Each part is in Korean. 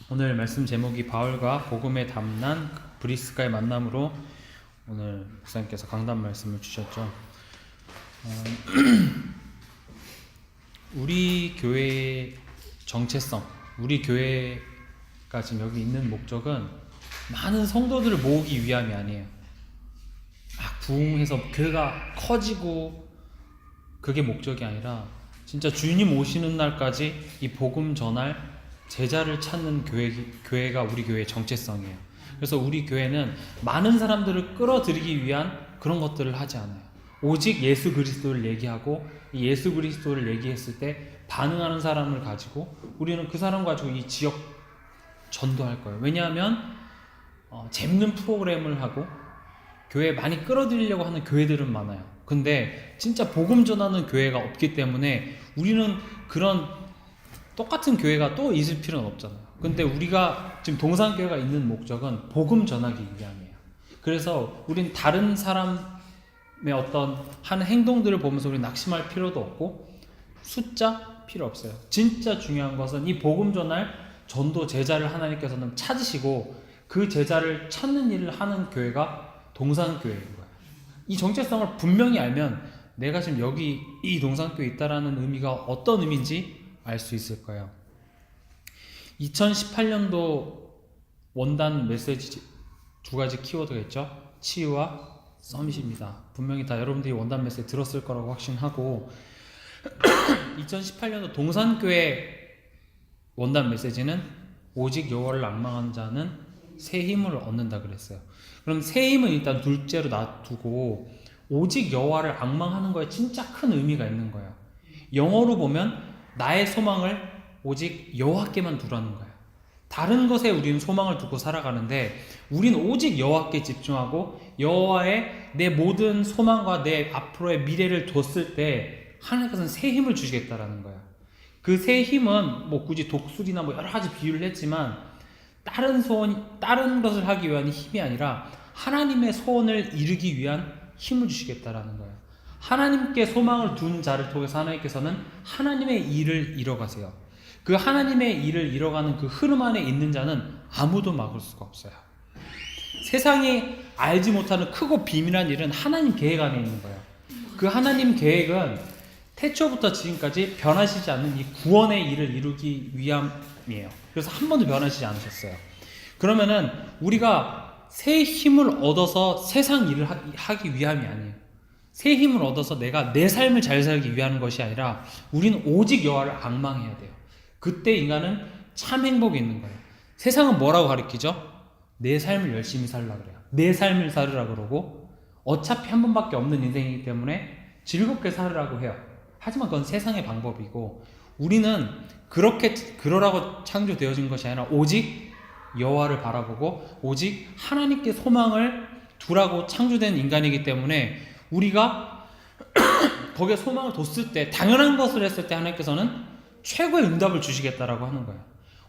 오늘 말씀 제목이 바울과 복음에 담난 브리스가의 만남으로 오늘 목사님께서 강단 말씀을 주셨죠. 우리 교회의 정체성, 우리 교회가 지금 여기 있는 목적은 많은 성도들을 모으기 위함이 아니에요. 막 부흥해서 교회가 커지고 그게 목적이 아니라 진짜 주님 오시는 날까지 이 복음 전할 제자를 찾는 교회가 우리 교회의 정체성이에요. 그래서 우리 교회는 많은 사람들을 끌어들이기 위한 그런 것들을 하지 않아요. 오직 예수 그리스도를 얘기하고 이 예수 그리스도를 얘기했을 때 반응하는 사람을 가지고 우리는 그 사람 가지고 이 지역 전도할 거예요. 왜냐하면 재밌는 프로그램을 하고 교회에 많이 끌어들이려고 하는 교회들은 많아요. 근데 진짜 복음 전하는 교회가 없기 때문에 우리는 그런 똑같은 교회가 또 있을 필요는 없잖아요. 근데 우리가 지금 동산교회가 있는 목적은 복음 전하기 위함이에요. 그래서 우린 다른 사람의 어떤 하는 행동들을 보면서 우리 낙심할 필요도 없고 숫자 필요 없어요. 진짜 중요한 것은 이 복음 전할 전도 제자를 하나님께서는 찾으시고 그 제자를 찾는 일을 하는 교회가 동산교회인 거예요. 이 정체성을 분명히 알면 내가 지금 여기 이 동산교회에 있다라는 의미가 어떤 의미인지 알 수 있을 거예요. 2018년도 원단 메시지 두 가지 키워드가 있죠. 치유와 서밋입니다. 분명히 다 여러분들이 원단 메시지 들었을 거라고 확신하고 2018년도 동산교회 원단 메시지는 오직 여호와를 낭망하는 자는 새 힘을 얻는다 그랬어요. 그럼 새 힘은 일단 둘째로 놔두고 오직 여호와를 앙망하는 거에 진짜 큰 의미가 있는 거예요. 영어로 보면 나의 소망을 오직 여호와께만 두라는 거예요. 다른 것에 우리는 소망을 두고 살아가는데 우리는 오직 여호와께 집중하고 여호와의 내 모든 소망과 내 앞으로의 미래를 뒀을 때 하나님께서는 새 힘을 주시겠다라는 거예요. 그 새 힘은 뭐 굳이 독수리나 뭐 여러 가지 비유를 했지만 다른 것을 하기 위한 힘이 아니라 하나님의 소원을 이루기 위한 힘을 주시겠다라는 거예요. 하나님께 소망을 둔 자를 통해서 하나님께서는 하나님의 일을 이뤄가세요. 그 하나님의 일을 이뤄가는 그 흐름 안에 있는 자는 아무도 막을 수가 없어요. 세상이 알지 못하는 크고 비밀한 일은 하나님 계획 안에 있는 거예요. 그 하나님 계획은 태초부터 지금까지 변하시지 않는 이 구원의 일을 이루기 위함이에요. 그래서 한 번도 변하시지 않으셨어요. 그러면은 우리가 새 힘을 얻어서 세상 일을 하기 위함이 아니에요. 새 힘을 얻어서 내가 내 삶을 잘 살기 위한 것이 아니라 우리는 오직 여호와를 앙망해야 돼요. 그때 인간은 참 행복이 있는 거예요. 세상은 뭐라고 가르치죠? 내 삶을 열심히 살라 그래요. 내 삶을 살으라 그러고 어차피 한 번밖에 없는 인생이기 때문에 즐겁게 살으라고 해요. 하지만 그건 세상의 방법이고 우리는 그렇게 그러라고 창조되어진 것이 아니라 오직 여호와를 바라보고 오직 하나님께 소망을 두라고 창조된 인간이기 때문에 우리가 거기에 소망을 뒀을 때 당연한 것을 했을 때 하나님께서는 최고의 응답을 주시겠다라고 하는 거예요.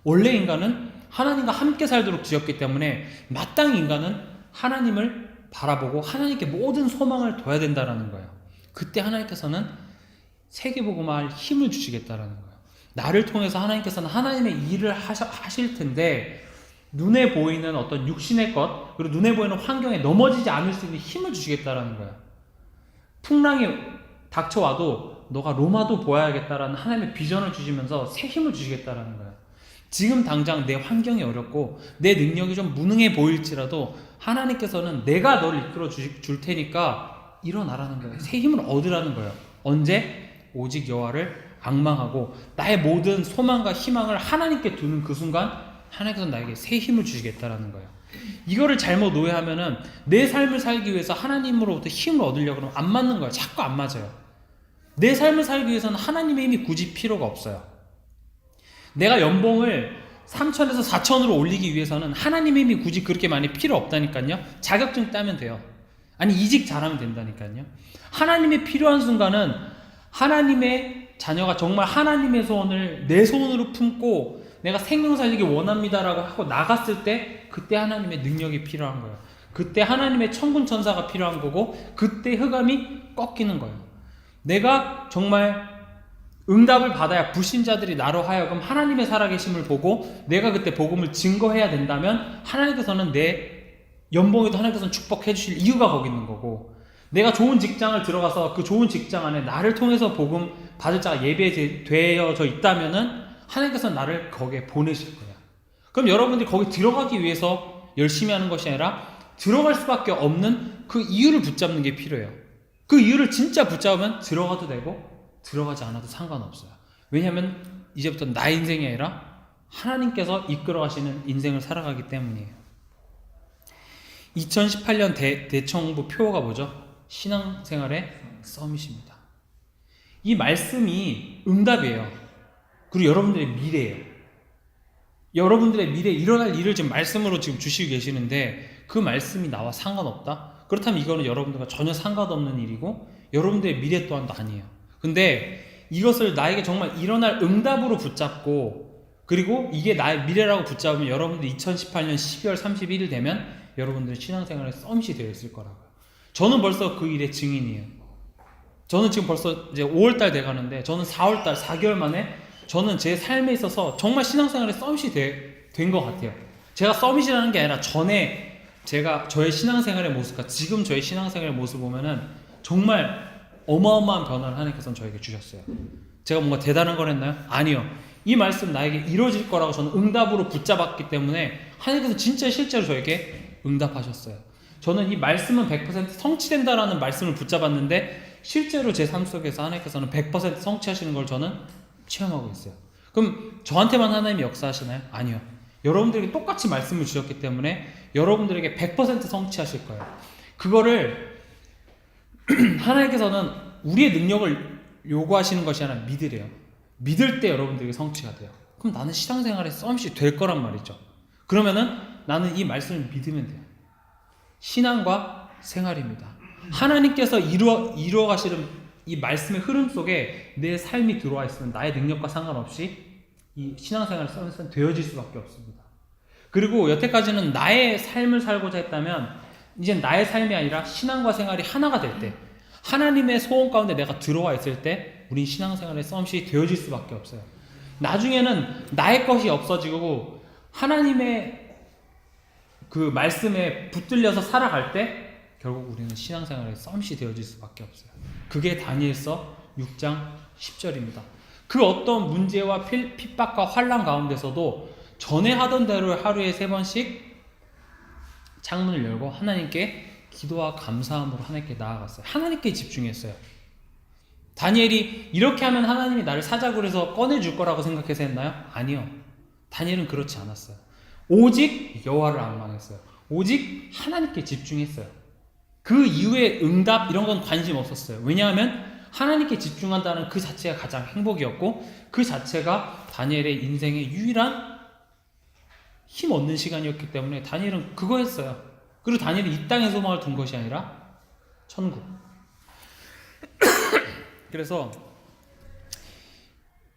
원래 인간은 하나님과 함께 살도록 지었기 때문에 마땅히 인간은 하나님을 바라보고 하나님께 모든 소망을 둬야 된다라는 거예요. 그때 하나님께서는 세계복음화할 힘을 주시겠다라는 거예요. 나를 통해서 하나님께서는 하나님의 일을 하실 텐데 눈에 보이는 어떤 육신의 것 그리고 눈에 보이는 환경에 넘어지지 않을 수 있는 힘을 주시겠다라는 거예요. 풍랑이 닥쳐와도 너가 로마도 보아야겠다라는 하나님의 비전을 주시면서 새 힘을 주시겠다라는 거예요. 지금 당장 내 환경이 어렵고 내 능력이 좀 무능해 보일지라도 하나님께서는 내가 너를 이끌어 줄 테니까 일어나라는 거예요. 새 힘을 얻으라는 거예요. 언제? 오직 여호와를 앙망하고 나의 모든 소망과 희망을 하나님께 두는 그 순간 하나님께서는 나에게 새 힘을 주시겠다라는 거예요. 이거를 잘못 오해하면은 내 삶을 살기 위해서 하나님으로부터 힘을 얻으려고 그러면 안 맞는 거예요. 자꾸 안 맞아요. 내 삶을 살기 위해서는 하나님의 힘이 굳이 필요가 없어요. 내가 연봉을 3천에서 4천으로 올리기 위해서는 하나님의 힘이 굳이 그렇게 많이 필요 없다니까요. 자격증 따면 돼요. 아니 이직 잘하면 된다니까요. 하나님이 필요한 순간은 하나님의 자녀가 정말 하나님의 소원을 내 소원으로 품고 내가 생명 살리기 원합니다라고 하고 나갔을 때 그때 하나님의 능력이 필요한 거예요. 그때 하나님의 천군 천사가 필요한 거고 그때 흑암이 꺾이는 거예요. 내가 정말 응답을 받아야 불신자들이 나로 하여금 하나님의 살아계심을 보고 내가 그때 복음을 증거해야 된다면 하나님께서는 내 연봉에도 하나님께서는 축복해 주실 이유가 거기 있는 거고, 내가 좋은 직장을 들어가서 그 좋은 직장 안에 나를 통해서 복음 받을 자가 예배되어져 있다면은 하나님께서는 나를 거기에 보내실 거야. 그럼 여러분들이 거기 들어가기 위해서 열심히 하는 것이 아니라 들어갈 수밖에 없는 그 이유를 붙잡는 게 필요해요. 그 이유를 진짜 붙잡으면 들어가도 되고 들어가지 않아도 상관없어요. 왜냐하면 이제부터 나의 인생이 아니라 하나님께서 이끌어 가시는 인생을 살아가기 때문이에요. 2018년 대청부 표어가 뭐죠? 신앙생활의 서밋입니다. 이 말씀이 응답이에요. 그리고 여러분들의 미래예요. 여러분들의 미래에 일어날 일을 지금 말씀으로 지금 주시고 계시는데 그 말씀이 나와 상관없다? 그렇다면 이거는 여러분들과 전혀 상관없는 일이고 여러분들의 미래 또한도 아니에요. 근데 이것을 나에게 정말 일어날 응답으로 붙잡고, 그리고 이게 나의 미래라고 붙잡으면 여러분들 2018년 12월 31일 되면 여러분들의 신앙생활에 썸밋이 되어 있을 거라고요. 저는 벌써 그 일의 증인이에요. 저는 지금 벌써 이제 5월달 돼가는데 저는 4월달 4개월 만에 저는 제 삶에 있어서 정말 신앙생활에 썸밋이 된 것 같아요. 제가 썸밋이라는 게 아니라 전에 제가 저의 신앙생활의 모습과 지금 저의 신앙생활의 모습을 보면은 정말 어마어마한 변화를 하나님께서는 저에게 주셨어요. 제가 뭔가 대단한 걸 했나요? 아니요. 이 말씀 나에게 이루어질 거라고 저는 응답으로 붙잡았기 때문에 하나님께서 진짜 실제로 저에게 응답하셨어요. 저는 이 말씀은 100% 성취된다라는 말씀을 붙잡았는데 실제로 제 삶 속에서 하나님께서는 100% 성취하시는 걸 저는 체험하고 있어요. 그럼 저한테만 하나님이 역사하시나요? 아니요. 여러분들에게 똑같이 말씀을 주셨기 때문에 여러분들에게 100% 성취하실 거예요. 그거를 하나님께서는 우리의 능력을 요구하시는 것이 아니라 믿으래요. 믿을 때 여러분들에게 성취가 돼요. 그럼 나는 신앙생활에 썸밋이 될 거란 말이죠. 그러면은 나는 이 말씀을 믿으면 돼요. 신앙과 생활입니다. 하나님께서 이루어 가시는 이 말씀의 흐름 속에 내 삶이 들어와 있으면 나의 능력과 상관없이 이 신앙생활의 썸밋은 되어질 수밖에 없습니다. 그리고 여태까지는 나의 삶을 살고자 했다면 이제 나의 삶이 아니라 신앙과 생활이 하나가 될 때, 하나님의 소원 가운데 내가 들어와 있을 때 우린 신앙생활의 썸밋이 되어질 수밖에 없어요. 나중에는 나의 것이 없어지고 하나님의 그 말씀에 붙들려서 살아갈 때 결국 우리는 신앙생활의 썸밋이 되어질 수밖에 없어요. 그게 다니엘서 6장 10절입니다. 그 어떤 문제와 핍박과 환난 가운데서도 전에 하던 대로 하루에 3번씩 창문을 열고 하나님께 기도와 감사함으로 하나님께 나아갔어요. 하나님께 집중했어요. 다니엘이 이렇게 하면 하나님이 나를 사자굴 해서 꺼내줄 거라고 생각해서 했나요? 아니요. 다니엘은 그렇지 않았어요. 오직 여호와를 앙망했어요. 오직 하나님께 집중했어요. 그 이후에 응답 이런 건 관심 없었어요. 왜냐하면 하나님께 집중한다는 그 자체가 가장 행복이었고 그 자체가 다니엘의 인생의 유일한 힘 얻는 시간이었기 때문에 다니엘은 그거 했어요. 그리고 다니엘이 이 땅에 소망을 둔 것이 아니라 천국. 그래서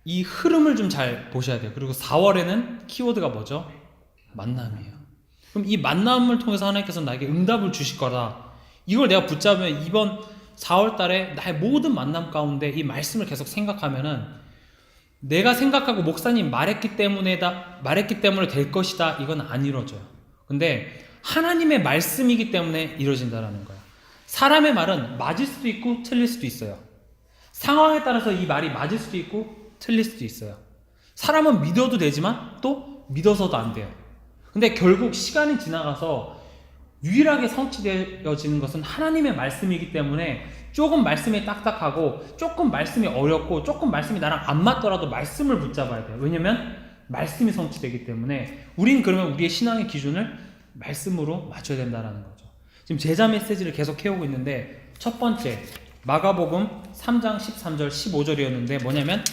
이 흐름을 좀 잘 보셔야 돼요. 그리고 4월에는 키워드가 뭐죠? 만남이에요. 그럼 이 만남을 통해서 하나님께서 나에게 응답을 주실 거다. 이걸 내가 붙잡으면 이번 4월 달에 나의 모든 만남 가운데 이 말씀을 계속 생각하면은 내가 생각하고 목사님 말했기 때문에 될 것이다. 이건 안 이루어져요. 근데 하나님의 말씀이기 때문에 이루어진다는 거예요. 사람의 말은 맞을 수도 있고 틀릴 수도 있어요. 상황에 따라서 이 말이 맞을 수도 있고 틀릴 수도 있어요. 사람은 믿어도 되지만 또 믿어서도 안 돼요. 근데 결국 시간이 지나가서 유일하게 성취되어지는 것은 하나님의 말씀이기 때문에 조금 말씀이 딱딱하고 조금 말씀이 어렵고 조금 말씀이 나랑 안 맞더라도 말씀을 붙잡아야 돼요. 왜냐면 말씀이 성취되기 때문에 우린 그러면 우리의 신앙의 기준을 말씀으로 맞춰야 된다는 거죠. 지금 제자 메시지를 계속 해오고 있는데 첫 번째 마가복음 3장 13절 15절이었는데 뭐냐면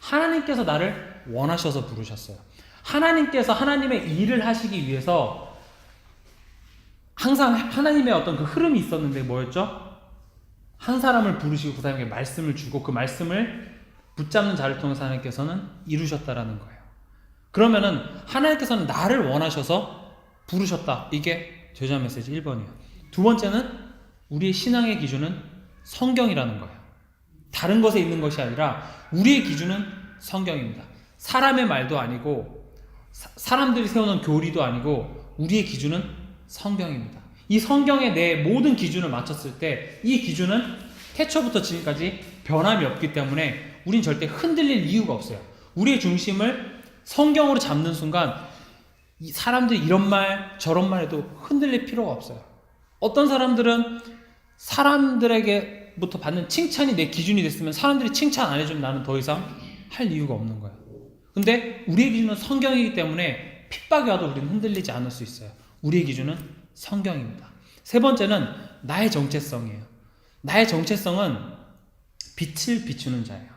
하나님께서 나를 원하셔서 부르셨어요. 하나님께서 하나님의 일을 하시기 위해서 항상 하나님의 어떤 그 흐름이 있었는데 뭐였죠? 한 사람을 부르시고 그 사람에게 말씀을 주고 그 말씀을 붙잡는 자를 통해서 하나님께서는 이루셨다라는 거예요. 그러면은 하나님께서는 나를 원하셔서 부르셨다. 이게 제자 메시지 1번이에요. 두 번째는 우리의 신앙의 기준은 성경이라는 거예요. 다른 것에 있는 것이 아니라 우리의 기준은 성경입니다. 사람의 말도 아니고 사람들이 세우는 교리도 아니고 우리의 기준은 성경입니다. 이 성경에 내 모든 기준을 맞췄을 때 이 기준은 태초부터 지금까지 변함이 없기 때문에 우린 절대 흔들릴 이유가 없어요. 우리의 중심을 성경으로 잡는 순간 이 사람들이 이런 말 저런 말 해도 흔들릴 필요가 없어요. 어떤 사람들은 사람들에게부터 받는 칭찬이 내 기준이 됐으면 사람들이 칭찬 안 해주면 나는 더 이상 할 이유가 없는 거예요. 근데 우리의 기준은 성경이기 때문에 핍박이 와도 우리는 흔들리지 않을 수 있어요. 우리의 기준은 성경입니다. 세 번째는 나의 정체성이에요. 나의 정체성은 빛을 비추는 자예요.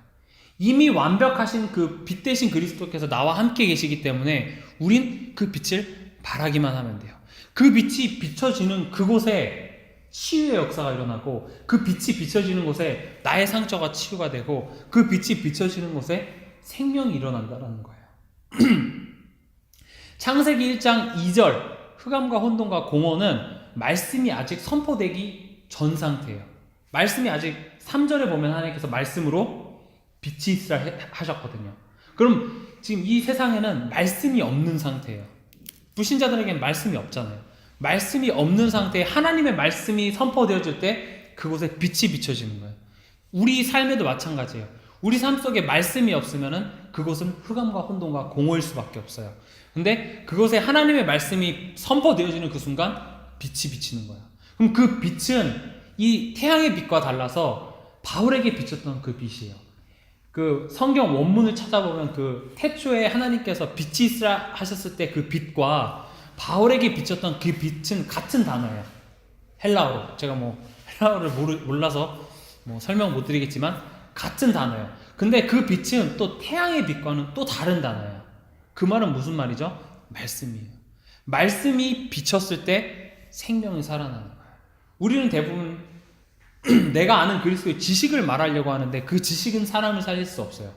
이미 완벽하신 그 빛 대신 그리스도께서 나와 함께 계시기 때문에 우린 그 빛을 바라기만 하면 돼요. 그 빛이 비춰지는 그곳에 치유의 역사가 일어나고 그 빛이 비춰지는 곳에 나의 상처가 치유가 되고 그 빛이 비춰지는 곳에 생명이 일어난다는 거예요. 창세기 1장 2절 흑암과 혼돈과 공허는 말씀이 아직 선포되기 전 상태예요. 말씀이 아직 3절에 보면 하나님께서 말씀으로 빛이 있으라 하셨거든요. 그럼 지금 이 세상에는 말씀이 없는 상태예요. 불신자들에게는 말씀이 없잖아요. 말씀이 없는 상태에 하나님의 말씀이 선포되어질 때 그곳에 빛이 비춰지는 거예요. 우리 삶에도 마찬가지예요. 우리 삶 속에 말씀이 없으면은 그곳은 흑암과 혼돈과 공허일 수밖에 없어요. 근데 그곳에 하나님의 말씀이 선포되어지는 그 순간 빛이 비치는 거예요. 그럼 그 빛은 이 태양의 빛과 달라서 바울에게 비쳤던 그 빛이에요. 그 성경 원문을 찾아보면 그 태초에 하나님께서 빛이 있으라 하셨을 때 그 빛과 바울에게 비쳤던 그 빛은 같은 단어예요. 헬라어로. 제가 헬라어를 몰라서 설명 못 드리겠지만 같은 단어예요. 근데 그 빛은 또 태양의 빛과는 또 다른 단어예요. 그 말은 무슨 말이죠? 말씀이에요. 말씀이 비쳤을 때 생명이 살아나는 거예요. 우리는 대부분 내가 아는 그리스도의 지식을 말하려고 하는데 그 지식은 사람을 살릴 수 없어요.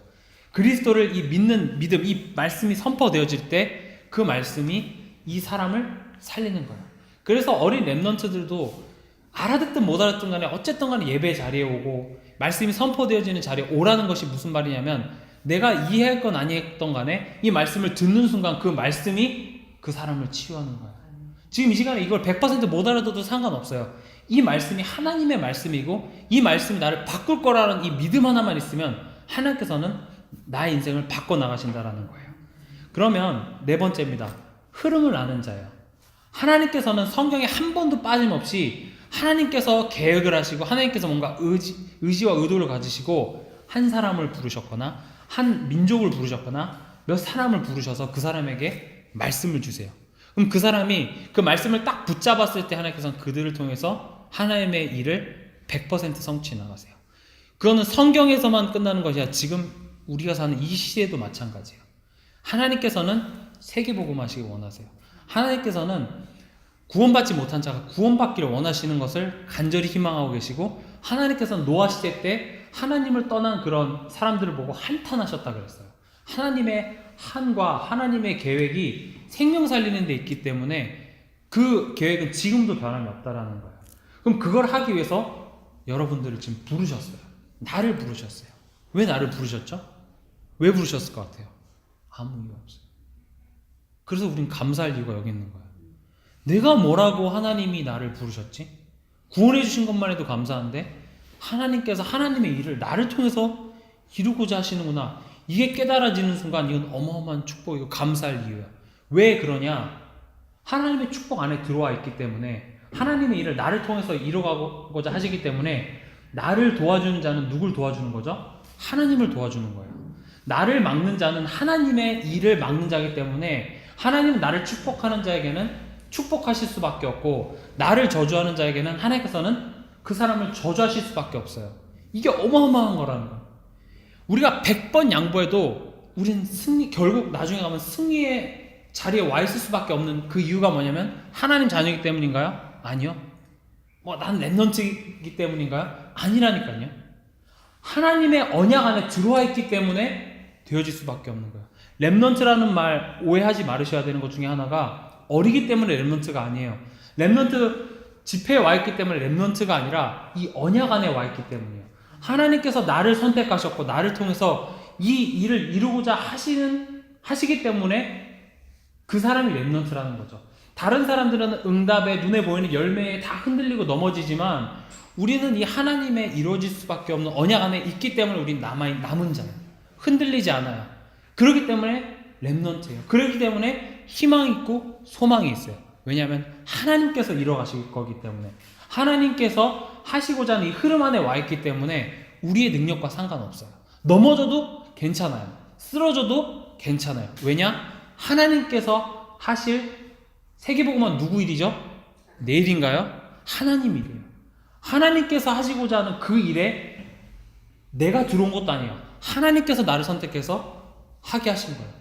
그리스도를 이 믿는 믿음, 이 말씀이 선포되어질 때 그 말씀이 이 사람을 살리는 거예요. 그래서 어린 렘넌트들도 알아듣든 못 알아듣든 간에 어쨌든 간에 예배 자리에 오고 말씀이 선포되어지는 자리에 오라는 것이 무슨 말이냐면 내가 이해할 건 아니했던 간에 이 말씀을 듣는 순간 그 말씀이 그 사람을 치유하는 거예요. 지금 이 시간에 이걸 100% 못 알아들어도 상관없어요. 이 말씀이 하나님의 말씀이고 이 말씀이 나를 바꿀 거라는 이 믿음 하나만 있으면 하나님께서는 나의 인생을 바꿔나가신다라는 거예요. 그러면 네 번째입니다. 흐름을 아는 자예요. 하나님께서는 성경에 한 번도 빠짐없이 하나님께서 계획을 하시고 하나님께서 뭔가 의지와 의도를 가지시고 한 사람을 부르셨거나 한 민족을 부르셨거나 몇 사람을 부르셔서 그 사람에게 말씀을 주세요. 그럼 그 사람이 그 말씀을 딱 붙잡았을 때 하나님께서는 그들을 통해서 하나님의 일을 100% 성취해 나가세요. 그거는 성경에서만 끝나는 것이 아니라 지금 우리가 사는 이 시대에도 마찬가지예요. 하나님께서는 세계복음하시길 원하세요. 하나님께서는 구원받지 못한 자가 구원받기를 원하시는 것을 간절히 희망하고 계시고 하나님께서는 노아 시대 때 하나님을 떠난 그런 사람들을 보고 한탄하셨다 그랬어요. 하나님의 한과 하나님의 계획이 생명 살리는 데 있기 때문에 그 계획은 지금도 변함이 없다라는 거예요. 그럼 그걸 하기 위해서 여러분들을 지금 부르셨어요. 나를 부르셨어요. 왜 나를 부르셨죠? 왜 부르셨을 것 같아요? 아무 이유 없어요. 그래서 우린 감사할 이유가 여기 있는 거예요. 내가 뭐라고 하나님이 나를 부르셨지? 구원해 주신 것만 해도 감사한데 하나님께서 하나님의 일을 나를 통해서 이루고자 하시는구나. 이게 깨달아지는 순간 이건 어마어마한 축복이고 감사할 이유야. 왜 그러냐? 하나님의 축복 안에 들어와 있기 때문에 하나님의 일을 나를 통해서 이루고자 하시기 때문에 나를 도와주는 자는 누굴 도와주는 거죠? 하나님을 도와주는 거예요. 나를 막는 자는 하나님의 일을 막는 자이기 때문에 하나님은 나를 축복하는 자에게는 축복하실 수밖에 없고 나를 저주하는 자에게는 하나님께서는 그 사람을 저주하실 수밖에 없어요. 이게 어마어마한 거라는 거예요. 우리가 100번 양보해도 우리는 결국 나중에 가면 승리의 자리에 와 있을 수밖에 없는 그 이유가 뭐냐면 하나님 자녀이기 때문인가요? 아니요. 난 렘넌트이기 때문인가요? 아니라니까요. 하나님의 언약 안에 들어와 있기 때문에 되어질 수밖에 없는 거예요. 렘넌트라는 말 오해하지 말으셔야 되는 것 중에 하나가 어리기 때문에 렘넌트가 아니에요. 렘넌트 집회에 와 있기 때문에 렘넌트가 아니라 이 언약 안에 와 있기 때문이에요. 하나님께서 나를 선택하셨고 나를 통해서 이 일을 이루고자 하시기 때문에 그 사람이 렘넌트라는 거죠. 다른 사람들은 응답에 눈에 보이는 열매에 다 흔들리고 넘어지지만 우리는 이 하나님의 이루어질 수밖에 없는 언약 안에 있기 때문에 우린 남은 자예요. 흔들리지 않아요. 그렇기 때문에 렘넌트예요. 그렇기 때문에 희망이 있고 소망이 있어요. 왜냐하면 하나님께서 이뤄가실 거기 때문에, 하나님께서 하시고자 하는 이 흐름 안에 와 있기 때문에 우리의 능력과 상관없어요. 넘어져도 괜찮아요. 쓰러져도 괜찮아요. 왜냐? 하나님께서 하실 세계복음은 누구 일이죠? 내 일인가요? 하나님 일이에요. 하나님께서 하시고자 하는 그 일에 내가 들어온 것도 아니에요. 하나님께서 나를 선택해서 하게 하신 거예요.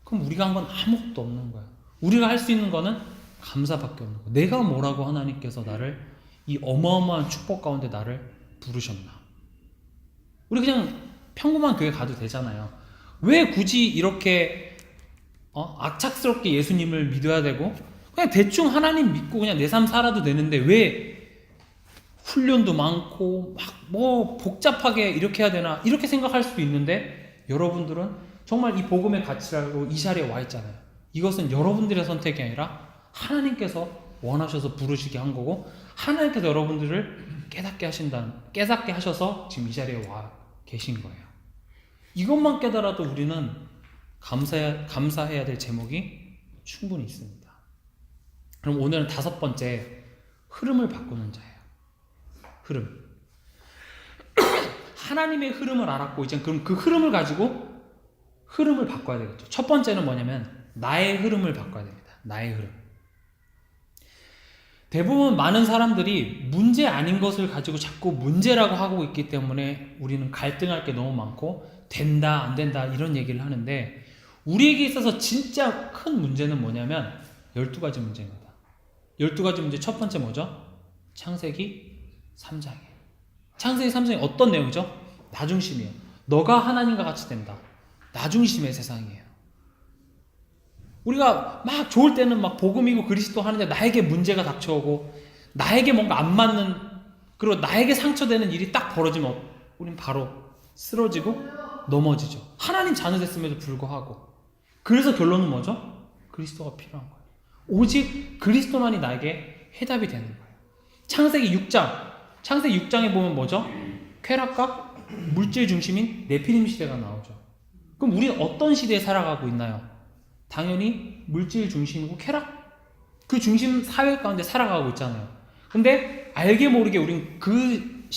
그럼 우리가 한 건 아무것도 없는 거예요. 우리가 할 수 있는 거는 감사밖에 없는 거예요. 내가 뭐라고 하나님께서 나를 이 어마어마한 축복 가운데 나를 부르셨나. 우리 그냥 평범한 교회 가도 되잖아요. 왜 굳이 이렇게 악착스럽게 예수님을 믿어야 되고 그냥 대충 하나님 믿고 그냥 내 삶 살아도 되는데 왜 훈련도 많고 막 뭐 복잡하게 이렇게 해야 되나 이렇게 생각할 수도 있는데, 여러분들은 정말 이 복음의 가치를 알고 이 자리에 와 있잖아요. 이것은 여러분들의 선택이 아니라 하나님께서 원하셔서 부르시게 한 거고, 하나님께서 여러분들을 깨닫게 하셔서 지금 이 자리에 와 계신 거예요. 이것만 깨달아도 우리는 감사해야 될 제목이 충분히 있습니다. 그럼 오늘은 5번째, 흐름을 바꾸는 자예요. 흐름. 하나님의 흐름을 알았고 이제 그럼 그 흐름을 가지고 흐름을 바꿔야 되겠죠. 첫 번째는 뭐냐면 나의 흐름을 바꿔야 됩니다. 나의 흐름. 대부분 많은 사람들이 문제 아닌 것을 가지고 자꾸 문제라고 하고 있기 때문에 우리는 갈등할 게 너무 많고 된다 안 된다 이런 얘기를 하는데, 우리에게 있어서 진짜 큰 문제는 뭐냐면 12가지 문제입니다. 12가지 문제 첫 번째 뭐죠? 창세기 3장이에요. 창세기 3장이 어떤 내용이죠? 나중심이에요. 너가 하나님과 같이 된다. 나중심의 세상이에요. 우리가 막 좋을 때는 막 복음이고 그리스도 하는데 나에게 문제가 닥쳐오고 나에게 뭔가 안 맞는, 그리고 나에게 상처되는 일이 딱 벌어지면 우린 바로 쓰러지고 넘어지죠. 하나님 자녀 됐음에도 불구하고. 그래서 결론은 뭐죠? 그리스도가 필요한 거예요. 오직 그리스도만이 나에게 해답이 되는 거예요. 창세기 6장에 보면 뭐죠? 쾌락과 물질 중심인 네피림 시대가 나오죠. 그럼 우리는 어떤 시대에 살아가고 있나요? 당연히 물질 중심이고 쾌락, 그 중심 사회 가운데 살아가고 있잖아요. 근데 알게 모르게 우린 그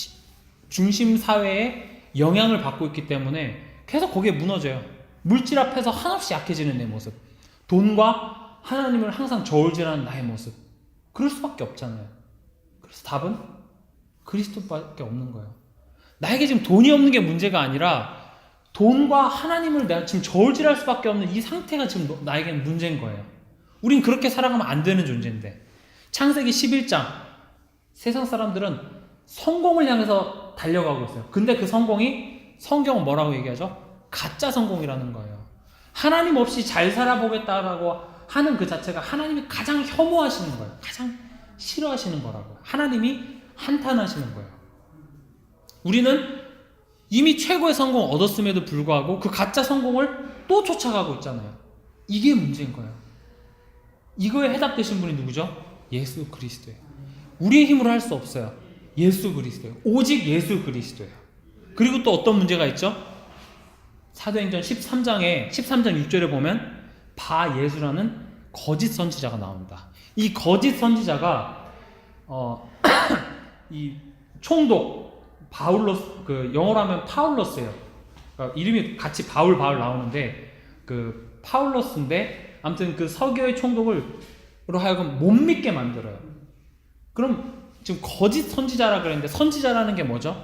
중심 사회에 영향을 받고 있기 때문에 계속 거기에 무너져요. 물질 앞에서 한없이 약해지는 내 모습, 돈과 하나님을 항상 저울질하는 나의 모습, 그럴 수밖에 없잖아요. 그래서 답은 그리스도밖에 없는 거예요. 나에게 지금 돈이 없는 게 문제가 아니라 돈과 하나님을 내가 지금 저울질할 수밖에 없는 이 상태가 지금 나에게는 문제인 거예요. 우린 그렇게 살아가면 안 되는 존재인데, 창세기 11장, 세상 사람들은 성공을 향해서 달려가고 있어요. 근데 그 성공이 성경은 뭐라고 얘기하죠? 가짜 성공이라는 거예요. 하나님 없이 잘 살아보겠다라고 하는 그 자체가 하나님이 가장 혐오하시는 거예요. 가장 싫어하시는 거라고요. 하나님이 한탄하시는 거예요. 우리는 이미 최고의 성공을 얻었음에도 불구하고 그 가짜 성공을 또 쫓아가고 있잖아요. 이게 문제인 거예요. 이거에 해답되신 분이 누구죠? 예수 그리스도예요. 우리의 힘으로 할 수 없어요. 예수 그리스도예요. 오직 예수 그리스도예요. 그리고 또 어떤 문제가 있죠? 사도행전 13장 6절에 보면 바예수라는 거짓 선지자가 나옵니다. 이 거짓 선지자가 이 총독 바울로스, 그 영어로 하면 파울로스예요. 그러니까 이름이 같이 바울 나오는데 그 파울로스인데, 아무튼 그 서교의 총독으로 하여금 못 믿게 만들어요. 그럼 지금 거짓 선지자라 그랬는데, 선지자라는 게 뭐죠?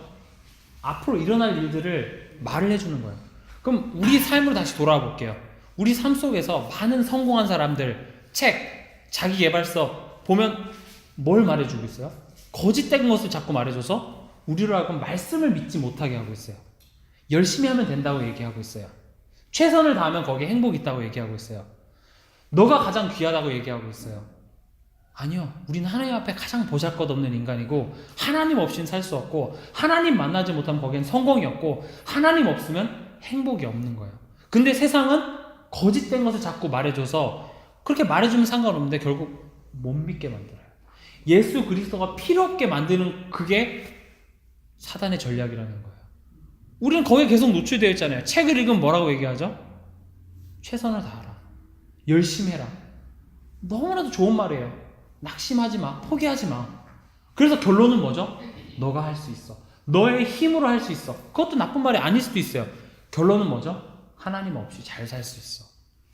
앞으로 일어날 일들을 말을 해주는 거예요. 그럼 우리 삶으로 다시 돌아와 볼게요. 우리 삶 속에서 많은 성공한 사람들 책, 자기계발서 보면 뭘 말해주고 있어요? 거짓된 것을 자꾸 말해줘서 우리로 하여금 말씀을 믿지 못하게 하고 있어요. 열심히 하면 된다고 얘기하고 있어요. 최선을 다하면 거기에 행복이 있다고 얘기하고 있어요. 너가 가장 귀하다고 얘기하고 있어요. 아니요. 우리는 하나님 앞에 가장 보잘것없는 인간이고 하나님 없이는 살 수 없고 하나님 만나지 못하면 거기엔 성공이 없고 하나님 없으면 행복이 없는 거예요. 근데 세상은 거짓된 것을 자꾸 말해줘서 그렇게 말해주면 상관없는데 결국 못 믿게 만들어요. 예수 그리스도가 필요 없게 만드는 그게 사단의 전략이라는 거예요. 우리는 거기에 계속 노출되어 있잖아요. 책을 읽으면 뭐라고 얘기하죠? 최선을 다하라. 열심히 해라. 너무나도 좋은 말이에요. 낙심하지 마. 포기하지 마. 그래서 결론은 뭐죠? 너가 할 수 있어. 너의 힘으로 할 수 있어. 그것도 나쁜 말이 아닐 수도 있어요. 결론은 뭐죠? 하나님 없이 잘 살 수 있어.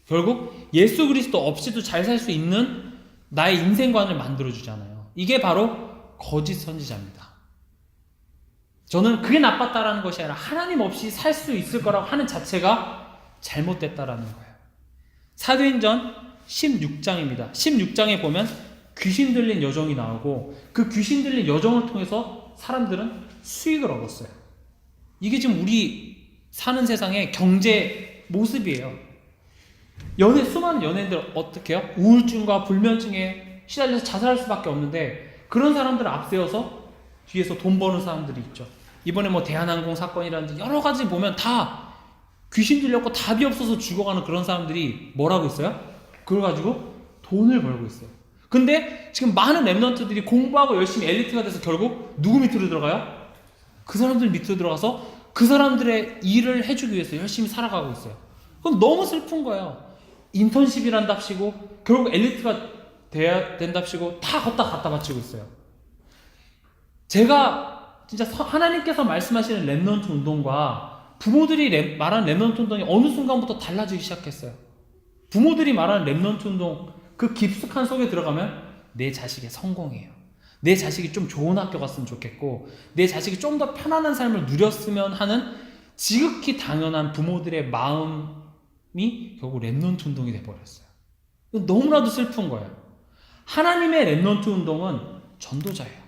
결국 예수 그리스도 없이도 잘 살 수 있는 나의 인생관을 만들어주잖아요. 이게 바로 거짓 선지자입니다. 저는 그게 나빴다라는 것이 아니라 하나님 없이 살 수 있을 거라고 하는 자체가 잘못됐다라는 거예요. 사도행전 16장입니다. 16장에 보면 귀신 들린 여종이 나오고 그 귀신 들린 여종을 통해서 사람들은 수익을 얻었어요. 이게 지금 우리 사는 세상의 경제 모습이에요. 수많은 연예인들 어떻게 해요? 우울증과 불면증에 시달려서 자살할 수밖에 없는데 그런 사람들을 앞세워서 뒤에서 돈 버는 사람들이 있죠. 이번에 뭐 대한항공 사건이라든지 여러 가지 보면 다 귀신 들렸고 답이 없어서 죽어가는 그런 사람들이 뭐라고 있어요? 그걸 가지고 돈을 벌고 있어요. 근데 지금 많은 랩런트들이 공부하고 열심히 엘리트가 돼서 결국 누구 밑으로 들어가요? 그 사람들 밑으로 들어가서 그 사람들의 일을 해주기 위해서 열심히 살아가고 있어요. 그럼 너무 슬픈 거예요. 인턴십이란답시고 결국 엘리트가 돼야 된답시고 다 걷다 갖다 바치고 있어요. 제가 진짜 하나님께서 말씀하시는 랩런트 운동과 부모들이 말하는 랩런트 운동이 어느 순간부터 달라지기 시작했어요. 부모들이 말하는 랩런트 운동 그 깊숙한 속에 들어가면 내 자식의 성공이에요. 내 자식이 좀 좋은 학교 갔으면 좋겠고 내 자식이 좀 더 편안한 삶을 누렸으면 하는 지극히 당연한 부모들의 마음이 결국 랩런트 운동이 돼버렸어요. 너무나도 슬픈 거예요. 하나님의 랩런트 운동은 전도자예요.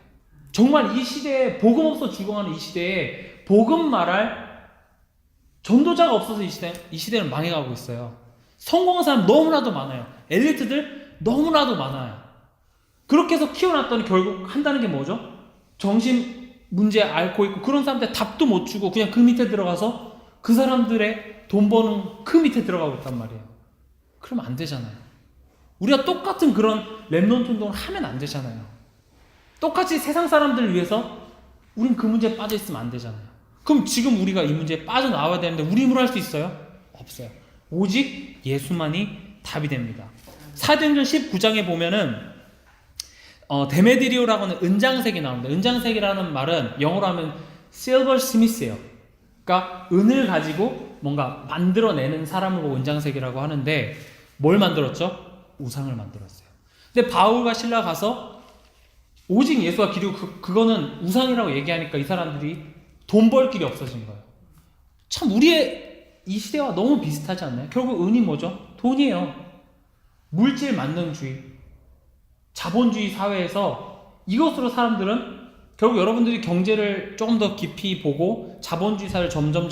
정말 이 시대에 복음 없어 죽어가는 이 시대에 복음 말할 전도자가 없어서 이 시대는 망해가고 있어요. 성공한 사람 너무나도 많아요. 엘리트들 너무나도 많아요. 그렇게 해서 키워놨더니 결국 한다는 게 뭐죠? 정신 문제 앓고 있고 그런 사람들 답도 못 주고 그냥 그 밑에 들어가서 그 사람들의 돈 버는 그 밑에 들어가고 있단 말이에요. 그러면 안 되잖아요. 우리가 똑같은 그런 랩런트 운동을 하면 안 되잖아요. 똑같이 세상 사람들을 위해서 우린 그 문제에 빠져 있으면 안 되잖아요. 그럼 지금 우리가 이 문제에 빠져나와야 되는데 우리 힘으로 할 수 있어요? 없어요. 오직 예수만이 답이 됩니다. 사도행전 19장에 보면은 데메드리오라고 하는 은장색이 나옵니다. 은장색이라는 말은 영어로 하면 silversmith예요. 그러니까 은을 가지고 뭔가 만들어내는 사람을 보고 은장색이라고 하는데 뭘 만들었죠? 우상을 만들었어요. 근데 바울과 실라 가서 오직 예수가 길이고 그거는 우상이라고 얘기하니까 이 사람들이 돈 벌 길이 없어진 거예요. 참 우리의 이 시대와 너무 비슷하지 않나요? 결국 은이 뭐죠? 돈이에요. 물질 만능주의, 자본주의 사회에서 이것으로 사람들은 결국 여러분들이 경제를 조금 더 깊이 보고 자본주의 사회를 점점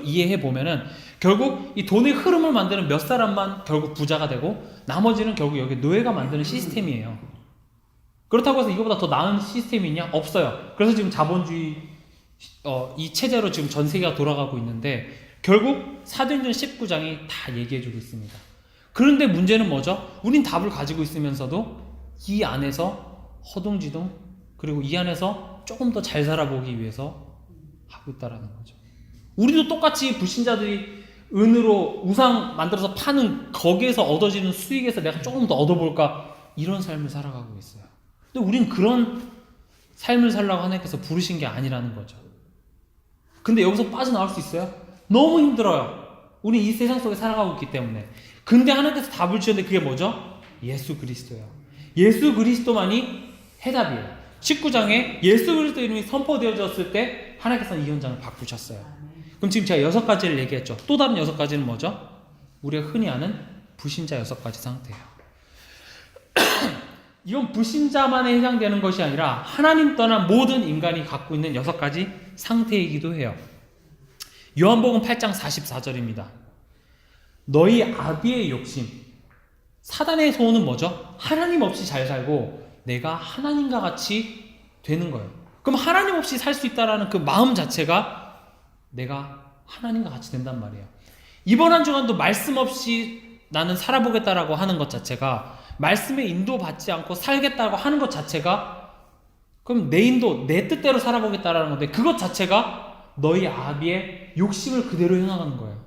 이해해 보면은 결국 이 돈의 흐름을 만드는 몇 사람만 결국 부자가 되고 나머지는 결국 여기 노예가 만드는 시스템이에요. 그렇다고 해서 이거보다 더 나은 시스템이 있냐? 없어요. 그래서 지금 자본주의 이 체제로 지금 전 세계가 돌아가고 있는데 결국 사도행전 19장이 다 얘기해주고 있습니다. 그런데 문제는 뭐죠? 우린 답을 가지고 있으면서도 이 안에서 허둥지둥 그리고 이 안에서 조금 더 잘 살아보기 위해서 하고 있다라는 거죠. 우리도 똑같이 불신자들이 은으로 우상 만들어서 파는 거기에서 얻어지는 수익에서 내가 조금 더 얻어볼까 이런 삶을 살아가고 있어요. 근데 우린 그런 삶을 살라고 하나님께서 부르신 게 아니라는 거죠. 근데 여기서 빠져나올 수 있어요? 너무 힘들어요. 우리 이 세상 속에 살아가고 있기 때문에. 근데 하나님께서 답을 주셨는데 그게 뭐죠? 예수 그리스도예요. 예수 그리스도만이 해답이에요. 19장에 예수 그리스도 이름이 선포되어졌을 때 하나님께서는 이 현장을 바꾸셨어요. 그럼 지금 제가 6가지를 얘기했죠. 또 다른 6가지는 뭐죠? 우리가 흔히 아는 불신자 6가지 상태예요. 이건 불신자만에 해당되는 것이 아니라 하나님 떠난 모든 인간이 갖고 있는 6가지 상태이기도 해요. 요한복음 8장 44절입니다. 너희 아비의 욕심, 사단의 소원은 뭐죠? 하나님 없이 잘 살고 내가 하나님과 같이 되는 거예요. 그럼 하나님 없이 살 수 있다라는 그 마음 자체가 내가 하나님과 같이 된단 말이에요. 이번 한 주간도 말씀 없이 나는 살아보겠다라고 하는 것 자체가, 말씀에 인도받지 않고 살겠다고 하는 것 자체가, 그럼 내 인도, 내 뜻대로 살아보겠다라는 건데, 그것 자체가 너희 아비의 욕심을 그대로 행하는 거예요.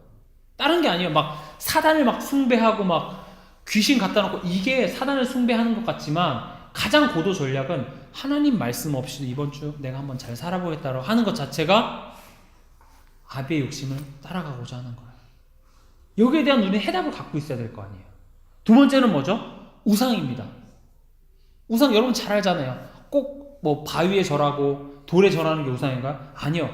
다른 게 아니에요. 막 사단을 막 숭배하고 막 귀신 갖다 놓고, 이게 사단을 숭배하는 것 같지만 가장 고도 전략은 하나님 말씀 없이도 이번 주 내가 한번 잘 살아보겠다고 하는 것 자체가 아비의 욕심을 따라가고자 하는 거예요. 여기에 대한 우리는 해답을 갖고 있어야 될 거 아니에요. 두 번째는 뭐죠? 우상입니다. 우상 여러분 잘 알잖아요. 꼭 뭐 바위에 절하고 돌에 절하는 게 우상인가요? 아니요.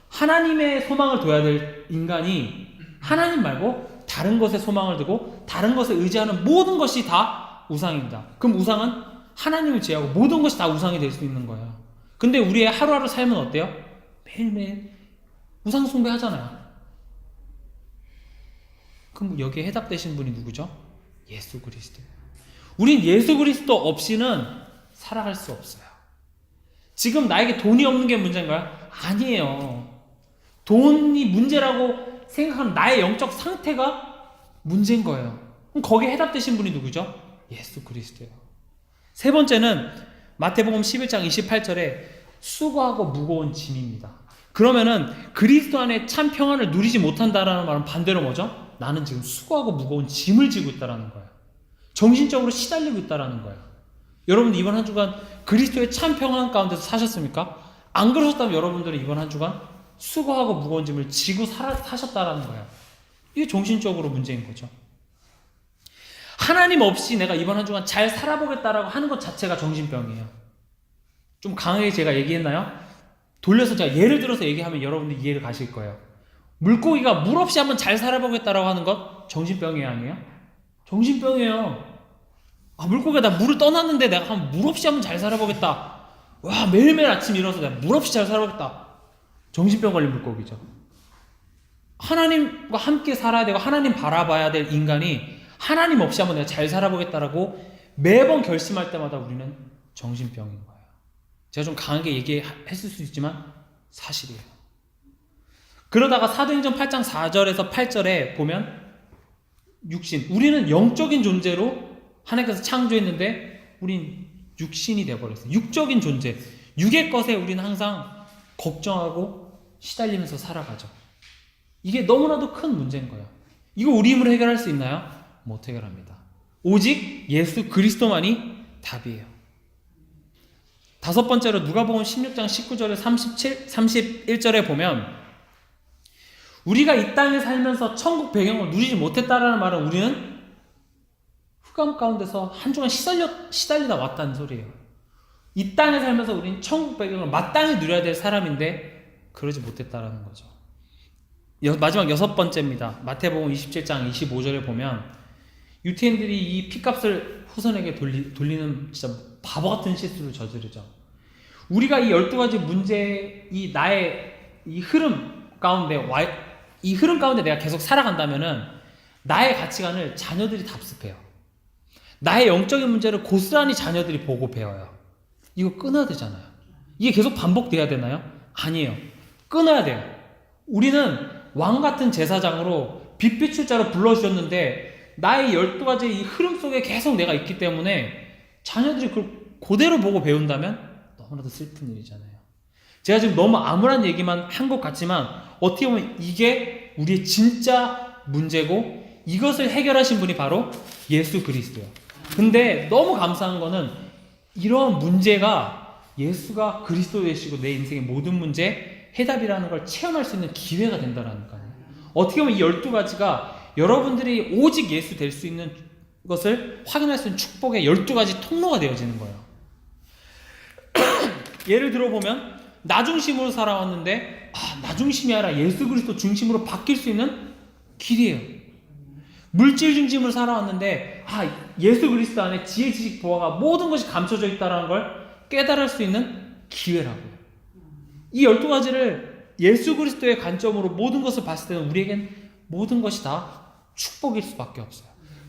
하나님의 소망을 둬야 될 인간이 하나님 말고 다른 것에 소망을 두고 다른 것에 의지하는 모든 것이 다 우상입니다. 그럼 우상은 하나님을 제외하고 모든 것이 다 우상이 될 수 있는 거예요. 근데 우리의 하루하루 삶은 어때요? 매일매일 우상 숭배하잖아요. 그럼 여기에 해답되신 분이 누구죠? 예수 그리스도예요. 우린 예수 그리스도 없이는 살아갈 수 없어요. 지금 나에게 돈이 없는 게 문제인가요? 아니에요. 돈이 문제라고 생각하는 나의 영적 상태가 문제인 거예요. 그럼 거기에 해답되신 분이 누구죠? 예수 그리스도예요. 세 번째는 마태복음 11장 28절에 수고하고 무거운 짐입니다. 그러면은 그리스도 안에 참 평안을 누리지 못한다라는 말은 반대로 뭐죠? 나는 지금 수고하고 무거운 짐을 지고 있다라는 거예요. 정신적으로 시달리고 있다라는 거예요. 여러분들 이번 한 주간 그리스도의 참 평안 가운데서 사셨습니까? 안 그러셨다면 여러분들은 이번 한 주간 수고하고 무거운 짐을 지고 사셨다라는 거예요. 이게 정신적으로 문제인 거죠. 하나님 없이 내가 이번 한 주간 잘 살아보겠다라고 하는 것 자체가 정신병이에요. 좀 강하게 제가 얘기했나요? 돌려서 제가 예를 들어서 얘기하면 여러분들 이해를 가실 거예요. 물고기가 물 없이 한번 잘 살아보겠다라고 하는 것 정신병이에요, 아니에요? 정신병이에요. 물고기가 나 물을 떠났는데 내가 물 없이 한번 잘 살아보겠다. 와, 매일매일 아침 일어나서 내가 물 없이 잘 살아보겠다. 정신병 걸린 물고기죠. 하나님과 함께 살아야 되고 하나님 바라봐야 될 인간이 하나님 없이 한번 내가 잘 살아보겠다라고 매번 결심할 때마다 우리는 정신병인 거예요. 제가 좀 강하게 얘기했을 수 있지만 사실이에요. 그러다가 사도행전 8장 4절에서 8절에 보면 육신, 우리는 영적인 존재로 하나님께서 창조했는데 우린 육신이 되어버렸어요. 육적인 존재, 육의 것에 우리는 항상 걱정하고 시달리면서 살아가죠. 이게 너무나도 큰 문제인 거예요. 이거 우리 힘으로 해결할 수 있나요? 못 해결합니다. 오직 예수 그리스도만이 답이에요. 다섯 번째로 누가복음 16장 19절에 31절에 보면 우리가 이 땅에 살면서 천국 배경을 누리지 못했다라는 말은 우리는 흑암 가운데서 한 주간 시달리다 왔다는 소리예요. 이 땅에 살면서 우리는 천국 배경을 마땅히 누려야 될 사람인데 그러지 못했다라는 거죠. 마지막 여섯 번째입니다. 마태복음 27장 25절에 보면 유태인들이 이 피값을 후손에게 돌리는 진짜 바보 같은 실수를 저지르죠. 우리가 이 12가지 문제, 이 나의 이 흐름 가운데 내가 계속 살아간다면은 나의 가치관을 자녀들이 답습해요. 나의 영적인 문제를 고스란히 자녀들이 보고 배워요. 이거 끊어야 되잖아요. 이게 계속 반복돼야 되나요? 아니에요. 끊어야 돼요. 우리는 왕 같은 제사장으로 빛비출 자로 불러주셨는데 나의 12가지의 이 흐름 속에 계속 내가 있기 때문에 자녀들이 그걸 그대로 보고 배운다면 너무나도 슬픈 일이잖아요. 제가 지금 너무 암울한 얘기만 한 것 같지만 어떻게 보면 이게 우리의 진짜 문제고 이것을 해결하신 분이 바로 예수 그리스도예요. 근데 너무 감사한 거는 이런 문제가 예수가 그리스도 되시고 내 인생의 모든 문제 해답이라는 걸 체험할 수 있는 기회가 된다는 거예요. 어떻게 보면 이 12가지가 여러분들이 오직 예수 될 수 있는 것을 확인할 수 있는 축복의 12가지 통로가 되어지는 거예요. 예를 들어보면 나 중심으로 살아왔는데 나 중심이 아니라 예수 그리스도 중심으로 바뀔 수 있는 길이에요. 물질 중심으로 살아왔는데 예수 그리스도 안에 지혜, 지식, 보화가 모든 것이 감춰져 있다는 걸 깨달을 수 있는 기회라고요. 이 12가지를 예수 그리스도의 관점으로 모든 것을 봤을 때는 우리에겐 모든 것이 다 축복일 수밖에 없어요.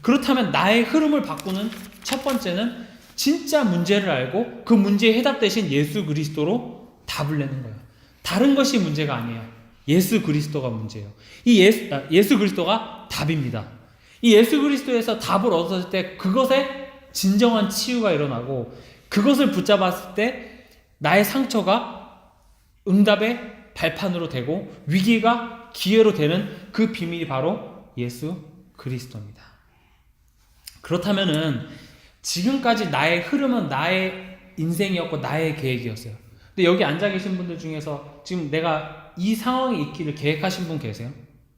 그렇다면 나의 흐름을 바꾸는 첫 번째는 진짜 문제를 알고 그 문제에 해답 대신 예수 그리스도로 답을 내는 거예요. 다른 것이 문제가 아니에요. 예수 그리스도가 문제예요. 이 예수 그리스도가 답입니다. 이 예수 그리스도에서 답을 얻었을 때 그것에 진정한 치유가 일어나고 그것을 붙잡았을 때 나의 상처가 응답의 발판으로 되고 위기가 기회로 되는 그 비밀이 바로 예수 그리스도입니다. 그렇다면은 지금까지 나의 흐름은 나의 인생이었고 나의 계획이었어요. 근데 여기 앉아 계신 분들 중에서 지금 내가 이 상황에 있기를 계획하신 분 계세요?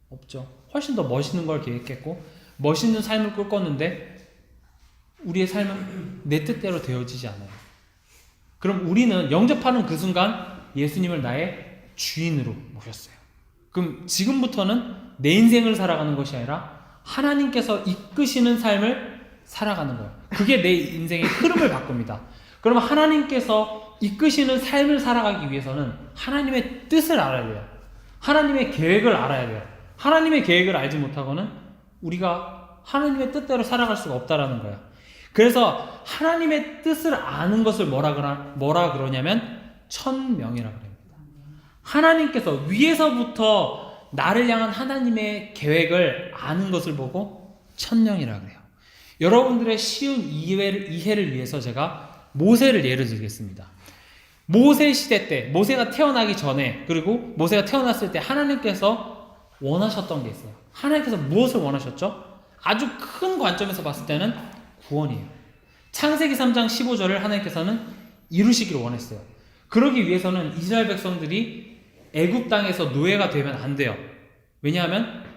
없죠. 훨씬 더 멋있는 걸 계획했고 멋있는 삶을 꿈꿨는데 우리의 삶은 내 뜻대로 되어지지 않아요. 그럼 우리는 영접하는 그 순간 예수님을 나의 주인으로 모셨어요. 그럼 지금부터는 내 인생을 살아가는 것이 아니라 하나님께서 이끄시는 삶을 살아가는 거예요. 그게 내 인생의 흐름을 바꿉니다. 그러면 하나님께서 이끄시는 삶을 살아가기 위해서는 하나님의 뜻을 알아야 돼요. 하나님의 계획을 알아야 돼요. 하나님의 계획을 알지 못하고는 우리가 하나님의 뜻대로 살아갈 수가 없다라는 거예요. 그래서 하나님의 뜻을 아는 것을 뭐라 그러냐면 천명이라고 합니다. 하나님께서 위에서부터 나를 향한 하나님의 계획을 아는 것을 보고 천명이라고 해요. 여러분들의 쉬운 이해를 위해서 제가 모세를 예를 들겠습니다. 모세 시대 때, 모세가 태어나기 전에, 그리고 모세가 태어났을 때 하나님께서 원하셨던 게 있어요. 하나님께서 무엇을 원하셨죠? 아주 큰 관점에서 봤을 때는 구원이에요. 창세기 3장 15절을 하나님께서는 이루시기를 원했어요. 그러기 위해서는 이스라엘 백성들이 애굽 땅에서 노예가 되면 안 돼요. 왜냐하면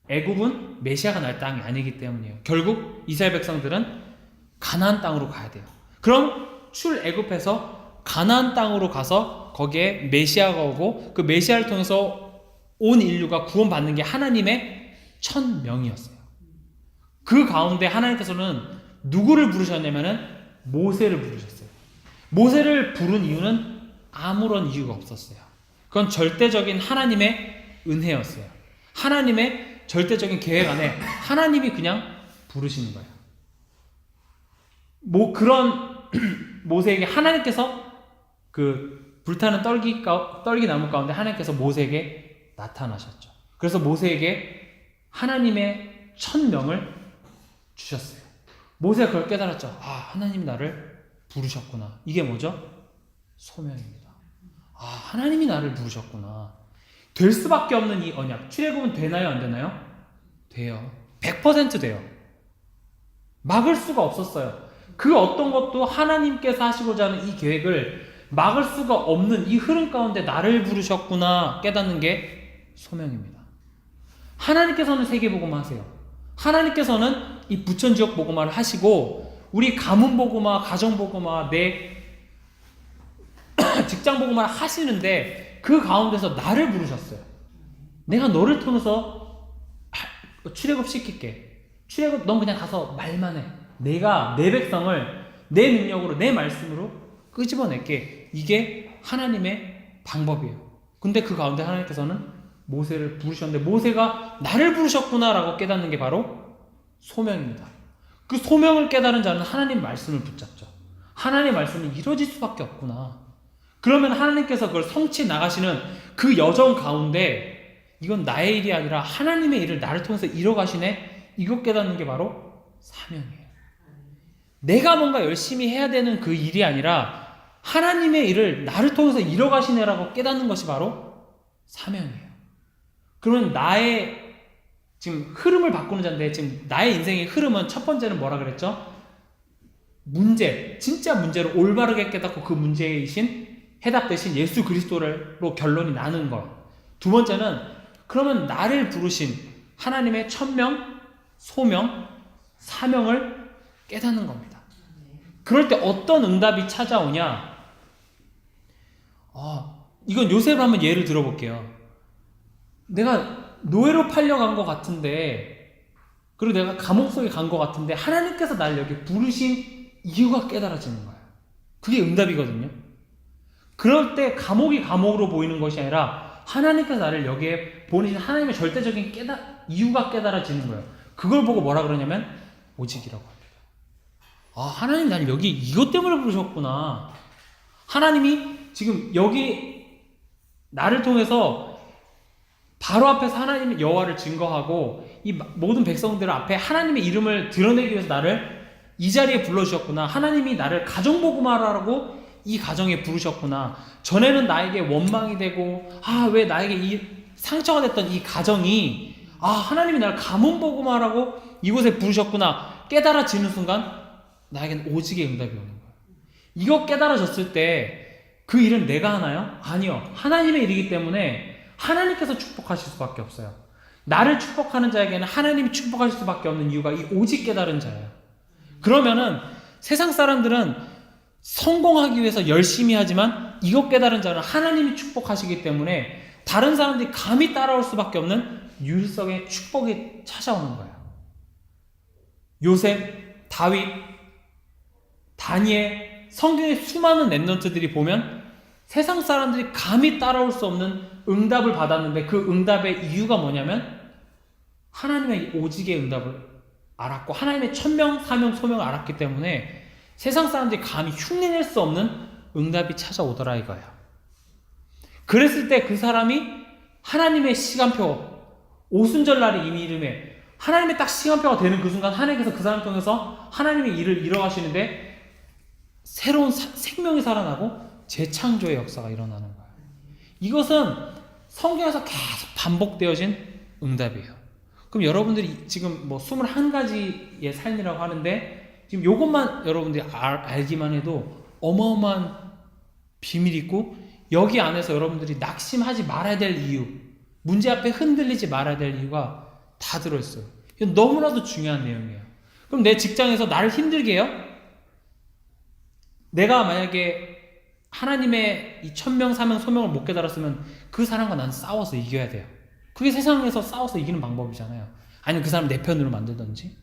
애굽은 메시아가 날 땅이 아니기 때문이에요. 결국 이스라엘 백성들은 가나안 땅으로 가야 돼요. 그럼 출애굽해서 가나안 땅으로 가서 거기에 메시아가 오고 그 메시아를 통해서 온 인류가 구원받는 게 하나님의 천명이었어요. 그 가운데 하나님께서는 누구를 부르셨냐면은 모세를 부르셨어요. 모세를 부른 이유는 아무런 이유가 없었어요. 그건 절대적인 하나님의 은혜였어요. 하나님의 절대적인 계획 안에 하나님이 그냥 부르시는 거예요. 그런 모세에게 하나님께서 그 불타는 떨기 나무 가운데 하나님께서 모세에게 나타나셨죠. 그래서 모세에게 하나님의 천명을 주셨어요. 모세가 그걸 깨달았죠. 하나님이 나를 부르셨구나. 이게 뭐죠? 소명입니다. 하나님이 나를 부르셨구나. 될 수밖에 없는 이 언약. 출애굽은 되나요? 안 되나요? 돼요. 100% 돼요. 막을 수가 없었어요. 그 어떤 것도 하나님께서 하시고자 하는 이 계획을 막을 수가 없는 이 흐름 가운데 나를 부르셨구나 깨닫는 게 소명입니다. 하나님께서는 세계복음화 하세요. 하나님께서는 이 부천지역 복음화를 하시고 우리 가문 복음화, 가정 복음화, 내 직장 복음화를 하시는데 그 가운데서 나를 부르셨어요. 내가 너를 통해서 출애굽 시킬게. 출애굽 넌 그냥 가서 말만 해. 내가 내 백성을 내 능력으로 내 말씀으로 끄집어낼게. 이게 하나님의 방법이에요. 근데 그 가운데 하나님께서는 모세를 부르셨는데 모세가 나를 부르셨구나라고 깨닫는 게 바로 소명입니다. 그 소명을 깨달은 자는 하나님 말씀을 붙잡죠. 하나님 말씀이 이루어질 수밖에 없구나. 그러면 하나님께서 그걸 성취해 나가시는 그 여정 가운데 이건 나의 일이 아니라 하나님의 일을 나를 통해서 이뤄가시네. 이거 깨닫는 게 바로 사명이에요. 내가 뭔가 열심히 해야 되는 그 일이 아니라 하나님의 일을 나를 통해서 이뤄가시네라고 깨닫는 것이 바로 사명이에요. 그러면 나의 지금 흐름을 바꾸는 자인데 지금 나의 인생의 흐름은 첫 번째는 뭐라 그랬죠? 문제, 진짜 문제를 올바르게 깨닫고 그 문제이신 해답 대신 예수 그리스도로 결론이 나는 것. 두 번째는 그러면 나를 부르신 하나님의 천명, 소명, 사명을 깨닫는 겁니다. 그럴 때 어떤 응답이 찾아오냐? 이건 요셉을 한번 예를 들어볼게요. 내가 노예로 팔려간 것 같은데, 그리고 내가 감옥 속에 간 것 같은데 하나님께서 나를 여기 부르신 이유가 깨달아지는 거예요. 그게 응답이거든요. 그럴 때 감옥이 감옥으로 보이는 것이 아니라 하나님께서 나를 여기에 보내신 하나님의 절대적인 이유가 깨달아지는 거예요. 그걸 보고 뭐라 그러냐면 오직이라고 합니다. 아, 하나님 나를 여기 이것 때문에 부르셨구나. 하나님이 지금 여기 나를 통해서 바로 앞에서 하나님의 여호와를 증거하고 이 모든 백성들 앞에 하나님의 이름을 드러내기 위해서 나를 이 자리에 불러주셨구나. 하나님이 나를 가정복음하라고 이 가정에 부르셨구나. 전에는 나에게 원망이 되고 왜 나에게 이 상처가 됐던 이 가정이 하나님이 나를 가문복음하라고 이곳에 부르셨구나 깨달아지는 순간 나에게는 오직의 응답이 오는 거예요. 이거 깨달아졌을 때 그 일은 내가 하나요? 아니요. 하나님의 일이기 때문에 하나님께서 축복하실 수밖에 없어요. 나를 축복하는 자에게는 하나님이 축복하실 수밖에 없는 이유가 이 오직 깨달은 자예요. 그러면은 세상 사람들은 성공하기 위해서 열심히 하지만 이것 깨달은 자는 하나님이 축복하시기 때문에 다른 사람들이 감히 따라올 수밖에 없는 율성의 축복이 찾아오는 거예요. 요셉, 다윗, 다니엘, 성경의 수많은 랩런트들이 보면 세상 사람들이 감히 따라올 수 없는 응답을 받았는데 그 응답의 이유가 뭐냐면 하나님의 오직의 응답을 알았고 하나님의 천명, 사명, 소명을 알았기 때문에 세상 사람들이 감히 흉내낼 수 없는 응답이 찾아오더라 이거예요. 그랬을 때 그 사람이 하나님의 시간표, 오순절날의 이미 이름에 하나님의 딱 시간표가 되는 그 순간 하나님께서 그 사람 통해서 하나님의 일을 이뤄가시는데 새로운 생명이 살아나고 재창조의 역사가 일어나는 거예요. 이것은 성경에서 계속 반복되어진 응답이에요. 그럼 여러분들이 지금 21가지의 삶이라고 하는데 지금 이것만 여러분들이 알기만 해도 어마어마한 비밀이 있고 여기 안에서 여러분들이 낙심하지 말아야 될 이유, 문제 앞에 흔들리지 말아야 될 이유가 다 들어있어요. 이건 너무나도 중요한 내용이에요. 그럼 내 직장에서 나를 힘들게 해요? 내가 만약에 하나님의 이 천명, 사명, 소명을 못 깨달았으면 그 사람과 나는 싸워서 이겨야 돼요. 그게 세상에서 싸워서 이기는 방법이잖아요. 아니면 그 사람 내 편으로 만들든지.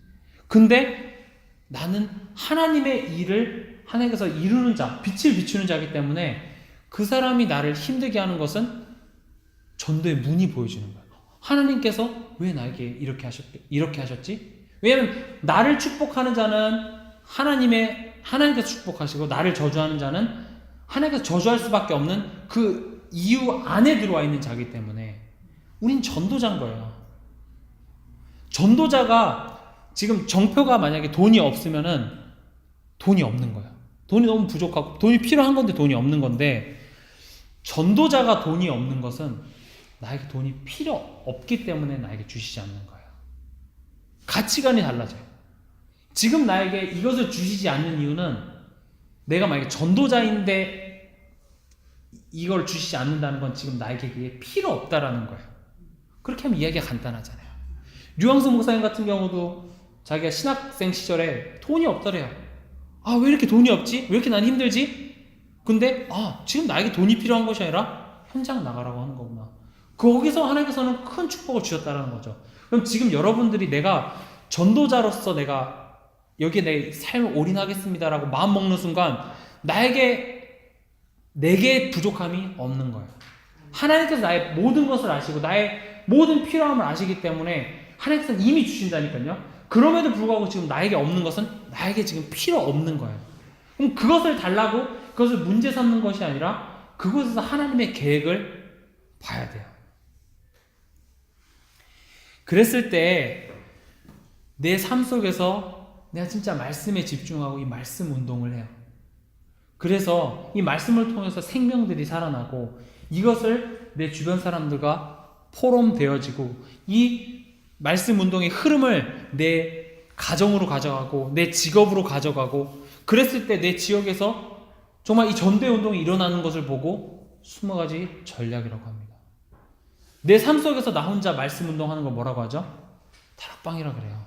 근데 나는 하나님의 일을 하나님께서 이루는 자, 빛을 비추는 자이기 때문에 그 사람이 나를 힘들게 하는 것은 전도의 문이 보여주는 거예요. 하나님께서 왜 나에게 이렇게 하셨지? 왜냐하면 나를 축복하는 자는 하나님께서 축복하시고 나를 저주하는 자는 하나님께서 저주할 수밖에 없는 그 이유 안에 들어와 있는 자이기 때문에 우린 전도자인 거예요. 전도자가 지금 정표가 만약에 돈이 없으면은 돈이 없는 거예요. 돈이 너무 부족하고 돈이 필요한 건데 돈이 없는 건데 전도자가 돈이 없는 것은 나에게 돈이 필요 없기 때문에 나에게 주시지 않는 거예요. 가치관이 달라져요. 지금 나에게 이것을 주시지 않는 이유는 내가 만약에 전도자인데 이걸 주시지 않는다는 건 지금 나에게 그게 필요 없다라는 거예요. 그렇게 하면 이야기가 간단하잖아요. 류황수 목사님 같은 경우도 자기가 신학생 시절에 돈이 없더래요. 왜 이렇게 돈이 없지? 왜 이렇게 난 힘들지? 근데 지금 나에게 돈이 필요한 것이 아니라 현장 나가라고 하는 거구나. 거기서 하나님께서는 큰 축복을 주셨다는 거죠. 그럼 지금 여러분들이 내가 전도자로서 내가 여기에 내 삶을 올인하겠습니다라고 마음 먹는 순간 내게 부족함이 없는 거예요. 하나님께서 나의 모든 것을 아시고 나의 모든 필요함을 아시기 때문에 하나님께서는 이미 주신다니까요. 그럼에도 불구하고 지금 나에게 없는 것은 나에게 지금 필요 없는 거예요. 그럼 그것을 달라고 그것을 문제 삼는 것이 아니라 그곳에서 하나님의 계획을 봐야 돼요. 그랬을 때 내 삶 속에서 내가 진짜 말씀에 집중하고 이 말씀 운동을 해요. 그래서 이 말씀을 통해서 생명들이 살아나고 이것을 내 주변 사람들과 포럼되어지고 이 말씀 운동의 흐름을 내 가정으로 가져가고 내 직업으로 가져가고 그랬을 때 내 지역에서 정말 이 전도의 운동이 일어나는 것을 보고 20가지 전략이라고 합니다. 내 삶 속에서 나 혼자 말씀 운동하는 걸 뭐라고 하죠? 다락방이라고 그래요.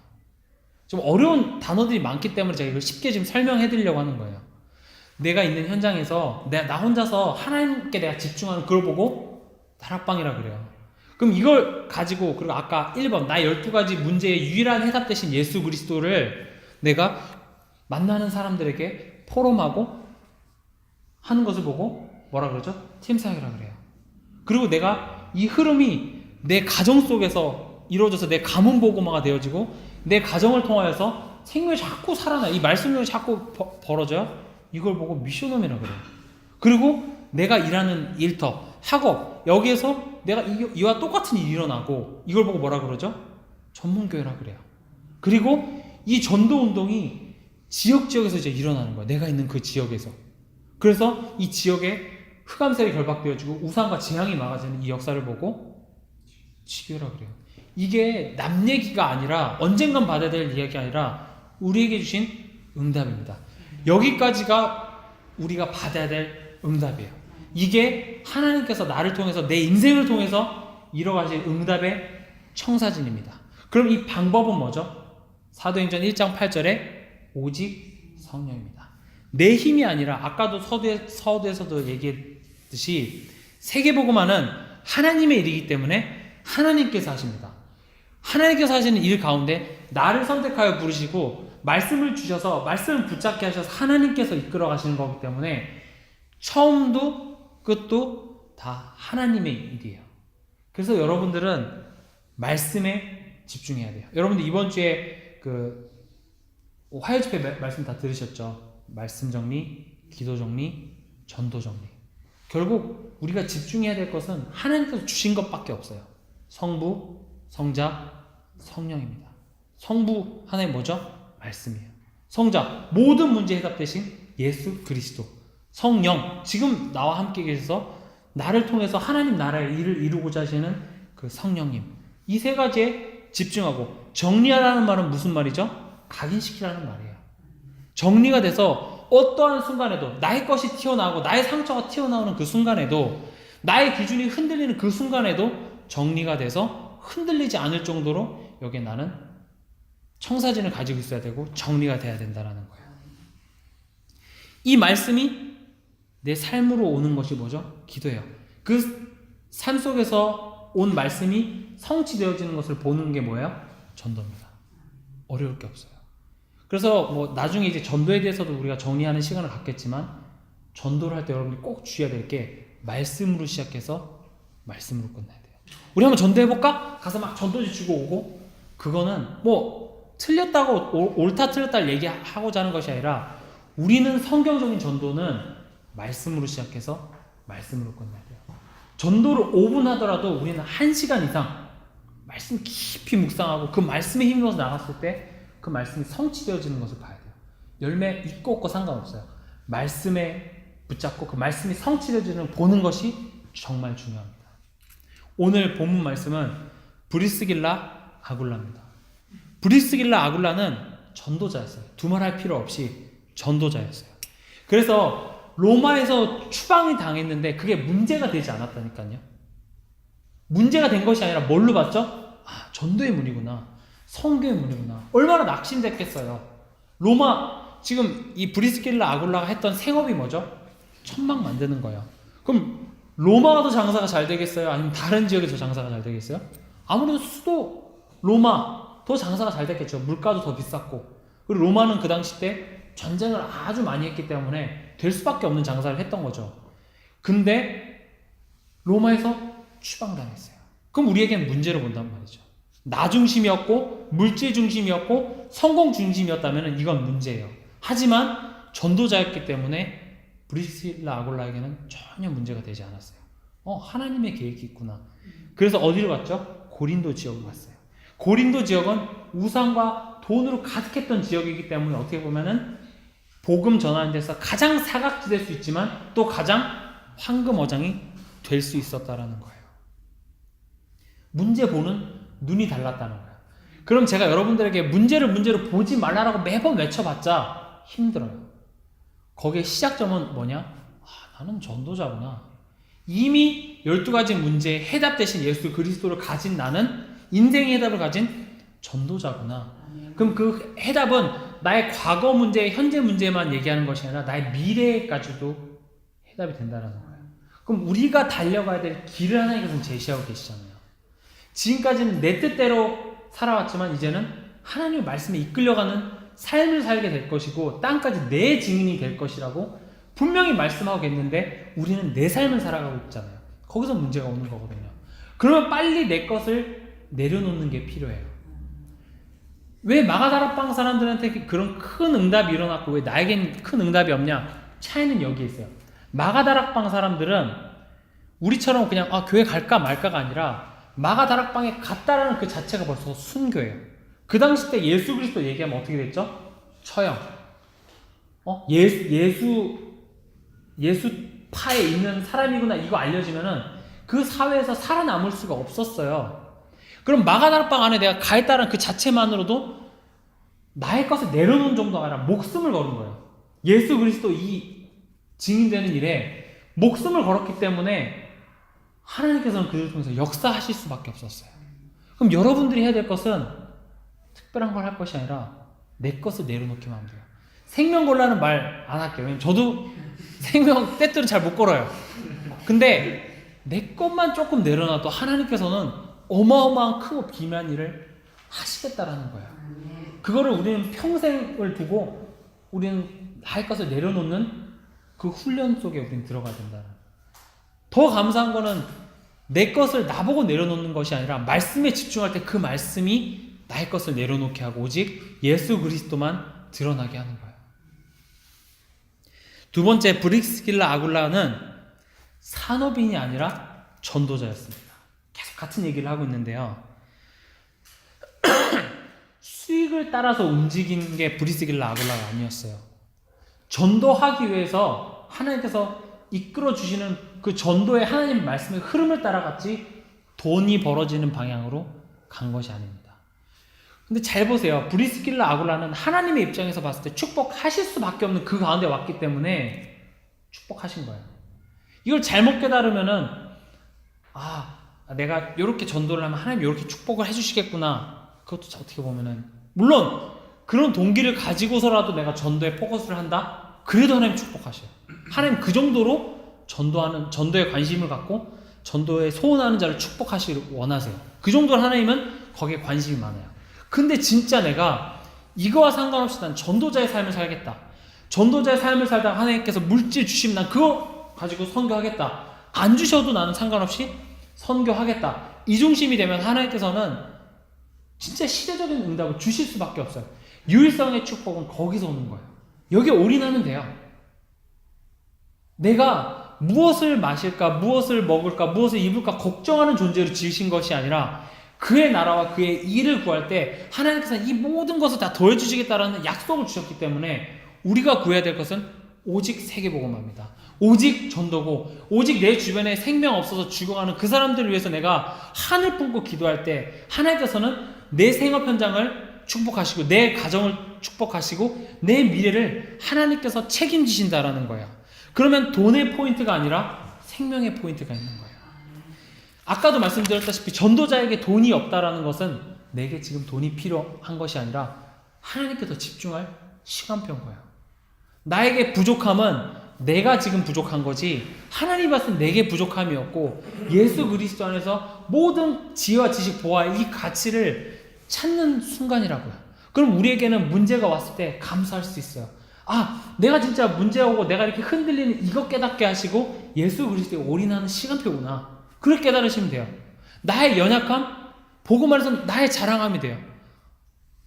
좀 어려운 단어들이 많기 때문에 제가 이걸 쉽게 지금 설명해 드리려고 하는 거예요. 내가 있는 현장에서 나 혼자서 하나님께 내가 집중하는 그걸 보고 다락방이라고 그래요. 그럼 이걸 가지고 그리고 아까 1번 나 12가지 문제의 유일한 해답 대신 예수 그리스도를 내가 만나는 사람들에게 포럼하고 하는 것을 보고 뭐라 그러죠? 팀 사역이라고 그래요. 그리고 내가 이 흐름이 내 가정 속에서 이루어져서 내 가문 복음화가 되어지고 내 가정을 통하여서 생명이 자꾸 살아나. 이 말씀이 자꾸 벌어져요. 이걸 보고 미션홈이라고 그래요. 그리고 내가 일하는 일터, 학업, 여기에서 내가 이와 똑같은 일이 일어나고 이걸 보고 뭐라 그러죠? 전문교회라 그래요. 그리고 이 전도운동이 지역에서 이제 일어나는 거야. 내가 있는 그 지역에서. 그래서 이 지역에 흑암색이 결박되어지고 우상과 재앙이 막아지는 이 역사를 보고 지교라 그래요. 이게 남 얘기가 아니라 언젠간 받아야 될 이야기가 아니라 우리에게 주신 응답입니다. 여기까지가 우리가 받아야 될 응답이에요. 이게 하나님께서 나를 통해서 내 인생을 통해서 이뤄가실 응답의 청사진입니다. 그럼 이 방법은 뭐죠? 사도행전 1장 8절에 오직 성령입니다. 내 힘이 아니라 아까도 서두에서도 얘기했듯이 세계복음화는 하나님의 일이기 때문에 하나님께서 하십니다. 하나님께서 하시는 일 가운데 나를 선택하여 부르시고 말씀을 주셔서 말씀을 붙잡게 하셔서 하나님께서 이끌어 가시는 거기 때문에 처음도 끝도 다 하나님의 일이에요. 그래서 여러분들은 말씀에 집중해야 돼요. 여러분들 이번 주에 그 화요 집회 말씀 다 들으셨죠? 말씀 정리, 기도 정리, 전도 정리. 결국 우리가 집중해야 될 것은 하나님께서 주신 것밖에 없어요. 성부, 성자, 성령입니다. 성부 하나님 뭐죠? 말씀이에요. 성자, 모든 문제 해답 대신 예수 그리스도. 성령, 지금 나와 함께 계셔서 나를 통해서 하나님 나라의 일을 이루고자 하시는 그 성령님. 이 세 가지에 집중하고 정리하라는 말은 무슨 말이죠? 각인시키라는 말이에요. 정리가 돼서 어떠한 순간에도 나의 것이 튀어나오고 나의 상처가 튀어나오는 그 순간에도 나의 기준이 흔들리는 그 순간에도 정리가 돼서 흔들리지 않을 정도로 여기에 나는 청사진을 가지고 있어야 되고 정리가 돼야 된다는 거예요. 이 말씀이 내 삶으로 오는 것이 뭐죠? 기도예요. 그 삶 속에서 온 말씀이 성취되어지는 것을 보는 게 뭐예요? 전도입니다. 어려울 게 없어요. 그래서 뭐 나중에 이제 전도에 대해서도 우리가 정리하는 시간을 갖겠지만 전도를 할 때 여러분들이 꼭 주의해야 될 게 말씀으로 시작해서 말씀으로 끝나야 돼요. 우리 한번 전도해볼까? 가서 막 전도지 주고 오고 그거는 뭐 틀렸다고 옳다 틀렸다를 얘기하고자 하는 것이 아니라 우리는 성경적인 전도는 말씀으로 시작해서 말씀으로 끝나야 돼요. 전도를 5분 하더라도 우리는 1시간 이상 말씀 깊이 묵상하고 그 말씀에 힘입어서 나갔을 때 그 말씀이 성취되어지는 것을 봐야 돼요. 열매 있고 없고 상관없어요. 말씀에 붙잡고 그 말씀이 성취되어지는 보는 것이 정말 중요합니다. 오늘 본문 말씀은 브리스길라 아굴라입니다. 브리스길라 아굴라는 전도자였어요. 두말할 필요 없이 전도자였어요. 그래서 로마에서 추방이 당했는데 그게 문제가 되지 않았다니까요. 문제가 된 것이 아니라 뭘로 봤죠? 아, 전도의 문이구나. 성교의 문이구나. 얼마나 낙심됐겠어요. 로마, 지금 이 브리스길라 아굴라가 했던 생업이 뭐죠? 천막 만드는 거예요. 그럼 로마가 더 장사가 잘 되겠어요? 아니면 다른 지역에서 장사가 잘 되겠어요? 아무래도 수도 로마 더 장사가 잘 됐겠죠. 물가도 더 비쌌고. 그리고 로마는 그 당시 때 전쟁을 아주 많이 했기 때문에 될 수밖에 없는 장사를 했던 거죠. 근데 로마에서 추방당했어요. 그럼 우리에게는 문제를 본단 말이죠. 나 중심이었고 물질 중심이었고 성공 중심이었다면 이건 문제예요. 하지만 전도자였기 때문에 브리스길라 아굴라에게는 전혀 문제가 되지 않았어요. 하나님의 계획이 있구나. 그래서 어디로 갔죠? 고린도 지역으로 갔어요. 고린도 지역은 우상과 돈으로 가득했던 지역이기 때문에 어떻게 보면은 복음 전하는 데서 가장 사각지대일 수 있지만 또 가장 황금어장이 될 수 있었다라는 거예요. 문제 보는 눈이 달랐다는 거예요. 그럼 제가 여러분들에게 문제를 보지 말라라고 매번 외쳐봤자 힘들어요. 거기에 시작점은 뭐냐? 아, 나는 전도자구나. 이미 12가지 문제의 해답 대신 예수 그리스도를 가진 나는 인생의 해답을 가진 전도자구나. 그럼 그 해답은 나의 과거 문제, 현재 문제만 얘기하는 것이 아니라 나의 미래까지도 해답이 된다는 거예요. 그럼 우리가 달려가야 될 길을 하나님께서 제시하고 계시잖아요. 지금까지는 내 뜻대로 살아왔지만 이제는 하나님의 말씀에 이끌려가는 삶을 살게 될 것이고 땅까지 내 증인이 될 것이라고 분명히 말씀하고 있는데 우리는 내 삶을 살아가고 있잖아요. 거기서 문제가 오는 거거든요. 그러면 빨리 내 것을 내려놓는 게 필요해요. 왜 마가다락방 사람들한테 그런 큰 응답이 일어났고 왜 나에겐 큰 응답이 없냐? 차이는 여기에 있어요. 마가다락방 사람들은 우리처럼 그냥 교회 갈까 말까가 아니라 마가다락방에 갔다라는 그 자체가 벌써 순교예요. 그 당시 때 예수 그리스도 얘기하면 어떻게 됐죠? 처형. 예수파에 있는 사람이구나 이거 알려지면은 그 사회에서 살아남을 수가 없었어요. 그럼 마가다락방 안에 내가 가 있다는 그 자체만으로도 나의 것을 내려놓은 정도가 아니라 목숨을 걸은 거예요. 예수 그리스도 이 증인되는 일에 목숨을 걸었기 때문에 하나님께서는 그들을 통해서 역사하실 수밖에 없었어요. 그럼 여러분들이 해야 될 것은 특별한 걸 할 것이 아니라 내 것을 내려놓기만 하면 돼요. 생명 걸라는 말 안 할게요. 왜냐면 저도 생명 때때로 잘 못 걸어요. 근데 내 것만 조금 내려놔도 하나님께서는 어마어마한 크고 비밀한 일을 하시겠다라는 거예요. 그거를 우리는 평생을 두고 우리는 나의 것을 내려놓는 그 훈련 속에 우리는 들어가야 된다는. 더 감사한 거는 내 것을 나보고 내려놓는 것이 아니라 말씀에 집중할 때 그 말씀이 나의 것을 내려놓게 하고 오직 예수 그리스도만 드러나게 하는 거예요. 두 번째, 브리스길라 아굴라는 산업인이 아니라 전도자였습니다. 계속 같은 얘기를 하고 있는데요. 수익을 따라서 움직이는 게 브리스길라 아굴라가 아니었어요. 전도하기 위해서 하나님께서 이끌어 주시는 그 전도의 하나님 말씀의 흐름을 따라갔지 돈이 벌어지는 방향으로 간 것이 아닙니다. 근데 잘 보세요. 브리스길라 아굴라는 하나님의 입장에서 봤을 때 축복하실 수밖에 없는 그 가운데 왔기 때문에 축복하신 거예요. 이걸 잘못 깨달으면은 내가 이렇게 전도를 하면 하나님 이렇게 축복을 해주시겠구나. 그것도 어떻게 보면은 물론 그런 동기를 가지고서라도 내가 전도에 포커스를 한다? 그래도 하나님 축복하셔요. 하나님 그 정도로 전도에 관심을 갖고 전도에 소원하는 자를 축복하시길 원하세요. 그 정도로 하나님은 거기에 관심이 많아요. 근데 진짜 내가 이거와 상관없이 난 전도자의 삶을 살겠다. 전도자의 삶을 살다가 하나님께서 물질 주시면 난 그거 가지고 선교하겠다. 안 주셔도 나는 상관없이 선교하겠다. 이 중심이 되면 하나님께서는 진짜 시대적인 응답을 주실 수밖에 없어요. 유일성의 축복은 거기서 오는 거예요. 여기에 올인하면 돼요. 내가 무엇을 마실까, 무엇을 먹을까, 무엇을 입을까 걱정하는 존재로 지으신 것이 아니라 그의 나라와 그의 일을 구할 때 하나님께서는 이 모든 것을 다 더해주시겠다라는 약속을 주셨기 때문에 우리가 구해야 될 것은 오직 세계복음화입니다. 오직 전도고 오직 내 주변에 생명 없어서 죽어가는 그 사람들을 위해서 내가 하늘 품고 기도할 때 하나님께서는 내 생업 현장을 축복하시고 내 가정을 축복하시고 내 미래를 하나님께서 책임지신다라는 거예요. 그러면 돈의 포인트가 아니라 생명의 포인트가 있는 거예요. 아까도 말씀드렸다시피 전도자에게 돈이 없다라는 것은 내게 지금 돈이 필요한 것이 아니라 하나님께 더 집중할 시간표인 거예요. 나에게 부족함은 내가 지금 부족한 거지 하나님 봤을 때 내게 부족함이었고 예수 그리스도 안에서 모든 지혜와 지식, 보아 이 가치를 찾는 순간이라고요. 그럼 우리에게는 문제가 왔을 때 감사할 수 있어요. 내가 진짜 문제가 오고 내가 이렇게 흔들리는 이것 깨닫게 하시고 예수 그리스도에 올인하는 시간표구나. 그렇게 깨달으시면 돼요. 나의 연약함, 복음 안에서 나의 자랑함이 돼요.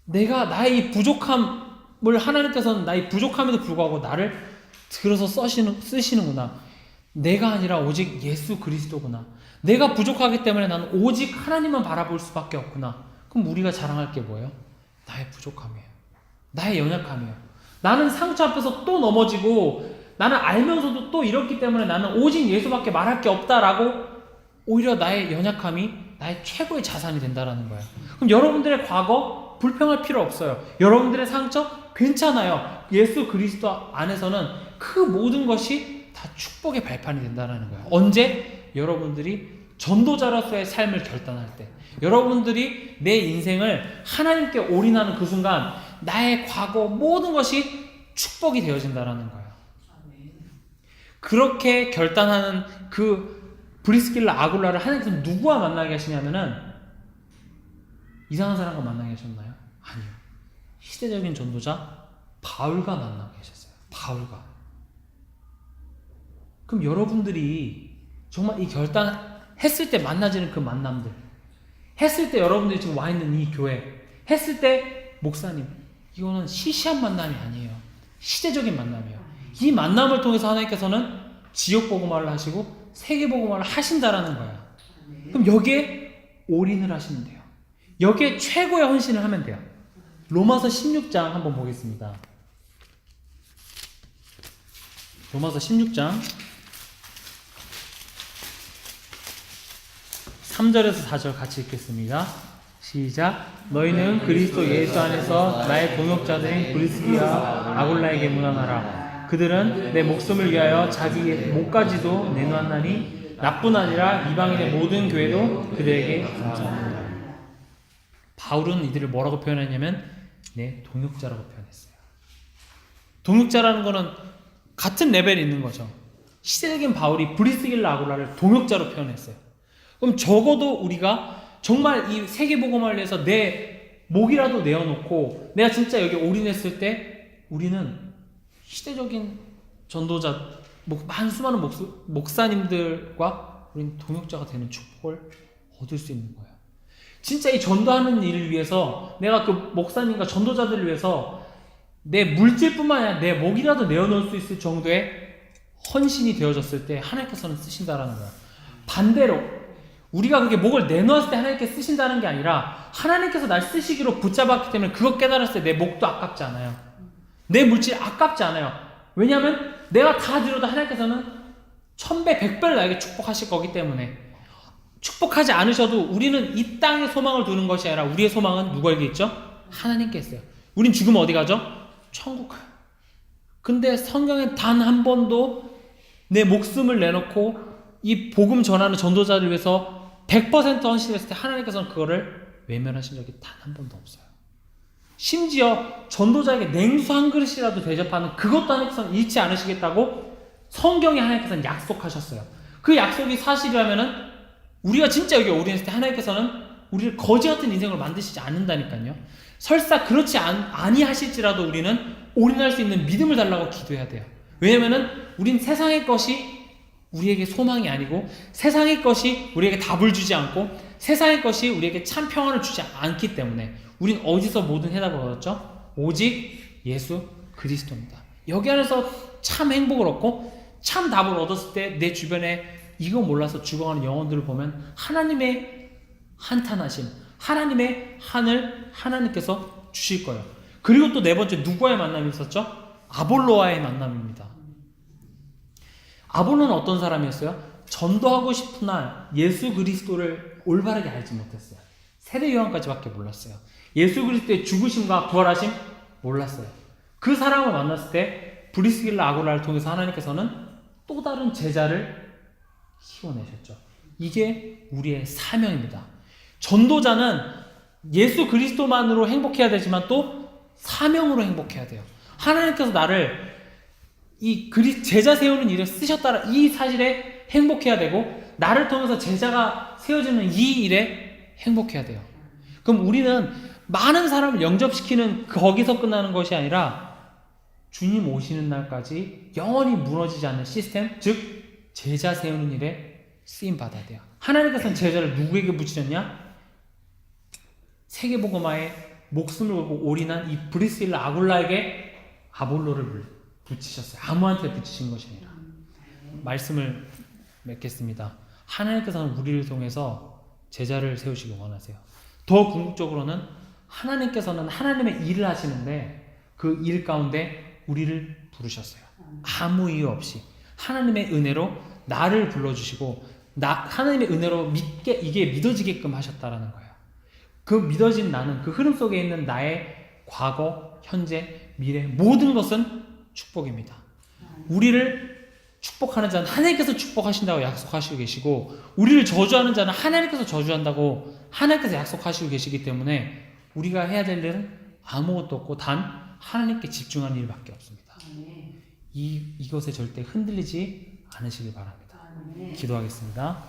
내가 나의 이 부족함을 하나님께서는 나의 부족함에도 불구하고 나를 들어서 쓰시는구나. 내가 아니라 오직 예수 그리스도구나. 내가 부족하기 때문에 나는 오직 하나님만 바라볼 수밖에 없구나. 그럼 우리가 자랑할 게 뭐예요? 나의 부족함이에요. 나의 연약함이에요. 나는 상처 앞에서 또 넘어지고 나는 알면서도 또 이렇기 때문에 나는 오직 예수밖에 말할 게 없다라고 오히려 나의 연약함이 나의 최고의 자산이 된다라는 거예요. 그럼 여러분들의 과거 불평할 필요 없어요. 여러분들의 상처 괜찮아요. 예수 그리스도 안에서는 그 모든 것이 다 축복의 발판이 된다는 거예요. 언제? 여러분들이 전도자로서의 삶을 결단할 때, 여러분들이 내 인생을 하나님께 올인하는 그 순간 나의 과거 모든 것이 축복이 되어진다는 거예요. 그렇게 결단하는 그 브리스길라 아굴라를 하나님께서 누구와 만나게 하시냐면은 이상한 사람과 만나게 하셨나요? 아니요. 시대적인 전도자 바울과 만나게 하셨어요. 바울과. 그럼 여러분들이 정말 이 결단했을 때 만나지는 그 만남들, 했을 때 여러분들이 지금 와 있는 이 교회, 했을 때 목사님, 이거는 시시한 만남이 아니에요. 시대적인 만남이에요. 이 만남을 통해서 하나님께서는 지역 복음화를 하시고 세계 복음화를 하신다라는 거야. 그럼 여기에 올인을 하시면 돼요. 여기에 최고의 헌신을 하면 돼요. 로마서 16장 한번 보겠습니다. 로마서 16장 3절에서 4절 같이 읽겠습니다. 시작. 너희는 그리스도 예수 안에서 나의 동역자들인 브리스기와 아굴라에게 문안하라. 그들은 내 목숨을 위하여 자기 목까지도 내놓았나니 나뿐 아니라 이방인의 모든 교회도 그들에게 감사합니다. 바울은 이들을 뭐라고 표현했냐면 내 동역자라고 표현했어요. 동역자라는 거는 같은 레벨이 있는 거죠. 시대적인 바울이 브리스길라 아굴라를 동역자로 표현했어요. 그럼 적어도 우리가 정말 이 세계복음화를 위해서 내 목이라도 내어놓고 내가 진짜 여기 올인했을 때 우리는 시대적인 전도자, 수많은 목사님들과 우리는 동역자가 되는 축복을 얻을 수 있는 거예요. 진짜 이 전도하는 일을 위해서 내가 그 목사님과 전도자들을 위해서 내 물질뿐만 아니라 내 목이라도 내어놓을 수 있을 정도의 헌신이 되어졌을 때 하나님께서는 쓰신다라는 거예요. 반대로 우리가 그렇게 목을 내놓았을 때 하나님께 쓰신다는 게 아니라 하나님께서 날 쓰시기로 붙잡았기 때문에 그거 깨달았을 때 내 목도 아깝지 않아요. 내 물질이 아깝지 않아요. 왜냐하면 내가 다 드려도 하나님께서는 1000배, 100배를 나에게 축복하실 거기 때문에 축복하지 않으셔도 우리는 이 땅에 소망을 두는 것이 아니라 우리의 소망은 누구에게 있죠? 하나님께 있어요. 우린 죽으면 어디 가죠? 천국 가요. 근데 성경에 단 한 번도 내 목숨을 내놓고 이 복음 전하는 전도자를 위해서 100% 헌신했을 때 하나님께서는 그거를 외면하신 적이 단 한 번도 없어요. 심지어 전도자에게 냉수 한 그릇이라도 대접하는 그것도 하나님께서는 잃지 않으시겠다고 성경에 하나님께서는 약속하셨어요. 그 약속이 사실이라면은 우리가 진짜 여기 올인했을 때 하나님께서는 우리를 거지 같은 인생을 만드시지 않는다니까요. 설사 그렇지 아니하실지라도 우리는 올인할 수 있는 믿음을 달라고 기도해야 돼요. 왜냐면은 우린 세상의 것이 우리에게 소망이 아니고 세상의 것이 우리에게 답을 주지 않고 세상의 것이 우리에게 참 평안을 주지 않기 때문에 우린 어디서 모든 해답을 얻었죠? 오직 예수 그리스도입니다. 여기 안에서 참 행복을 얻고 참 답을 얻었을 때 내 주변에 이거 몰라서 죽어가는 영혼들을 보면 하나님의 한탄하심, 하나님의 한을 하나님께서 주실 거예요. 그리고 또 네 번째 누구와의 만남이 있었죠? 아볼로와의 만남입니다. 아볼로는 어떤 사람이었어요? 전도하고 싶으나 예수 그리스도를 올바르게 알지 못했어요. 세례 요한까지밖에 몰랐어요. 예수 그리스도의 죽으심과 부활하심 몰랐어요. 그 사람을 만났을 때 브리스길라 아굴라를 통해서 하나님께서는 또 다른 제자를 키워내셨죠. 이게 우리의 사명입니다. 전도자는 예수 그리스도만으로 행복해야 되지만 또 사명으로 행복해야 돼요. 하나님께서 나를 이 제자 세우는 일에 쓰셨다라 이 사실에 행복해야 되고 나를 통해서 제자가 세워지는 이 일에 행복해야 돼요. 그럼 우리는 많은 사람을 영접시키는 거기서 끝나는 것이 아니라 주님 오시는 날까지 영원히 무너지지 않는 시스템, 즉 제자 세우는 일에 쓰임 받아야 돼요. 하나님께서는 제자를 누구에게 붙이셨냐? 세계복음화에 목숨을 걸고 올인한 이 브리스길라 아굴라에게 아볼로를 붙이셨어요. 아무한테 붙이신 것이 아니라. 말씀을 맺겠습니다. 하나님께서는 우리를 통해서 제자를 세우시기 원하세요. 더 궁극적으로는 하나님께서는 하나님의 일을 하시는데 그 일 가운데 우리를 부르셨어요. 아무 이유 없이 하나님의 은혜로 나를 불러주시고 하나님의 은혜로 이게 믿어지게끔 하셨다라는 거예요. 그 믿어진 나는 그 흐름 속에 있는 나의 과거, 현재, 미래 모든 것은 축복입니다. 우리를 축복하는 자는 하나님께서 축복하신다고 약속하시고 계시고 우리를 저주하는 자는 하나님께서 저주한다고 하나님께서 약속하시고 계시기 때문에 우리가 해야 될 일은 아무것도 없고 단 하나님께 집중하는 일밖에 없습니다. 이것에 절대 흔들리지 않으시길 바랍니다. 기도하겠습니다.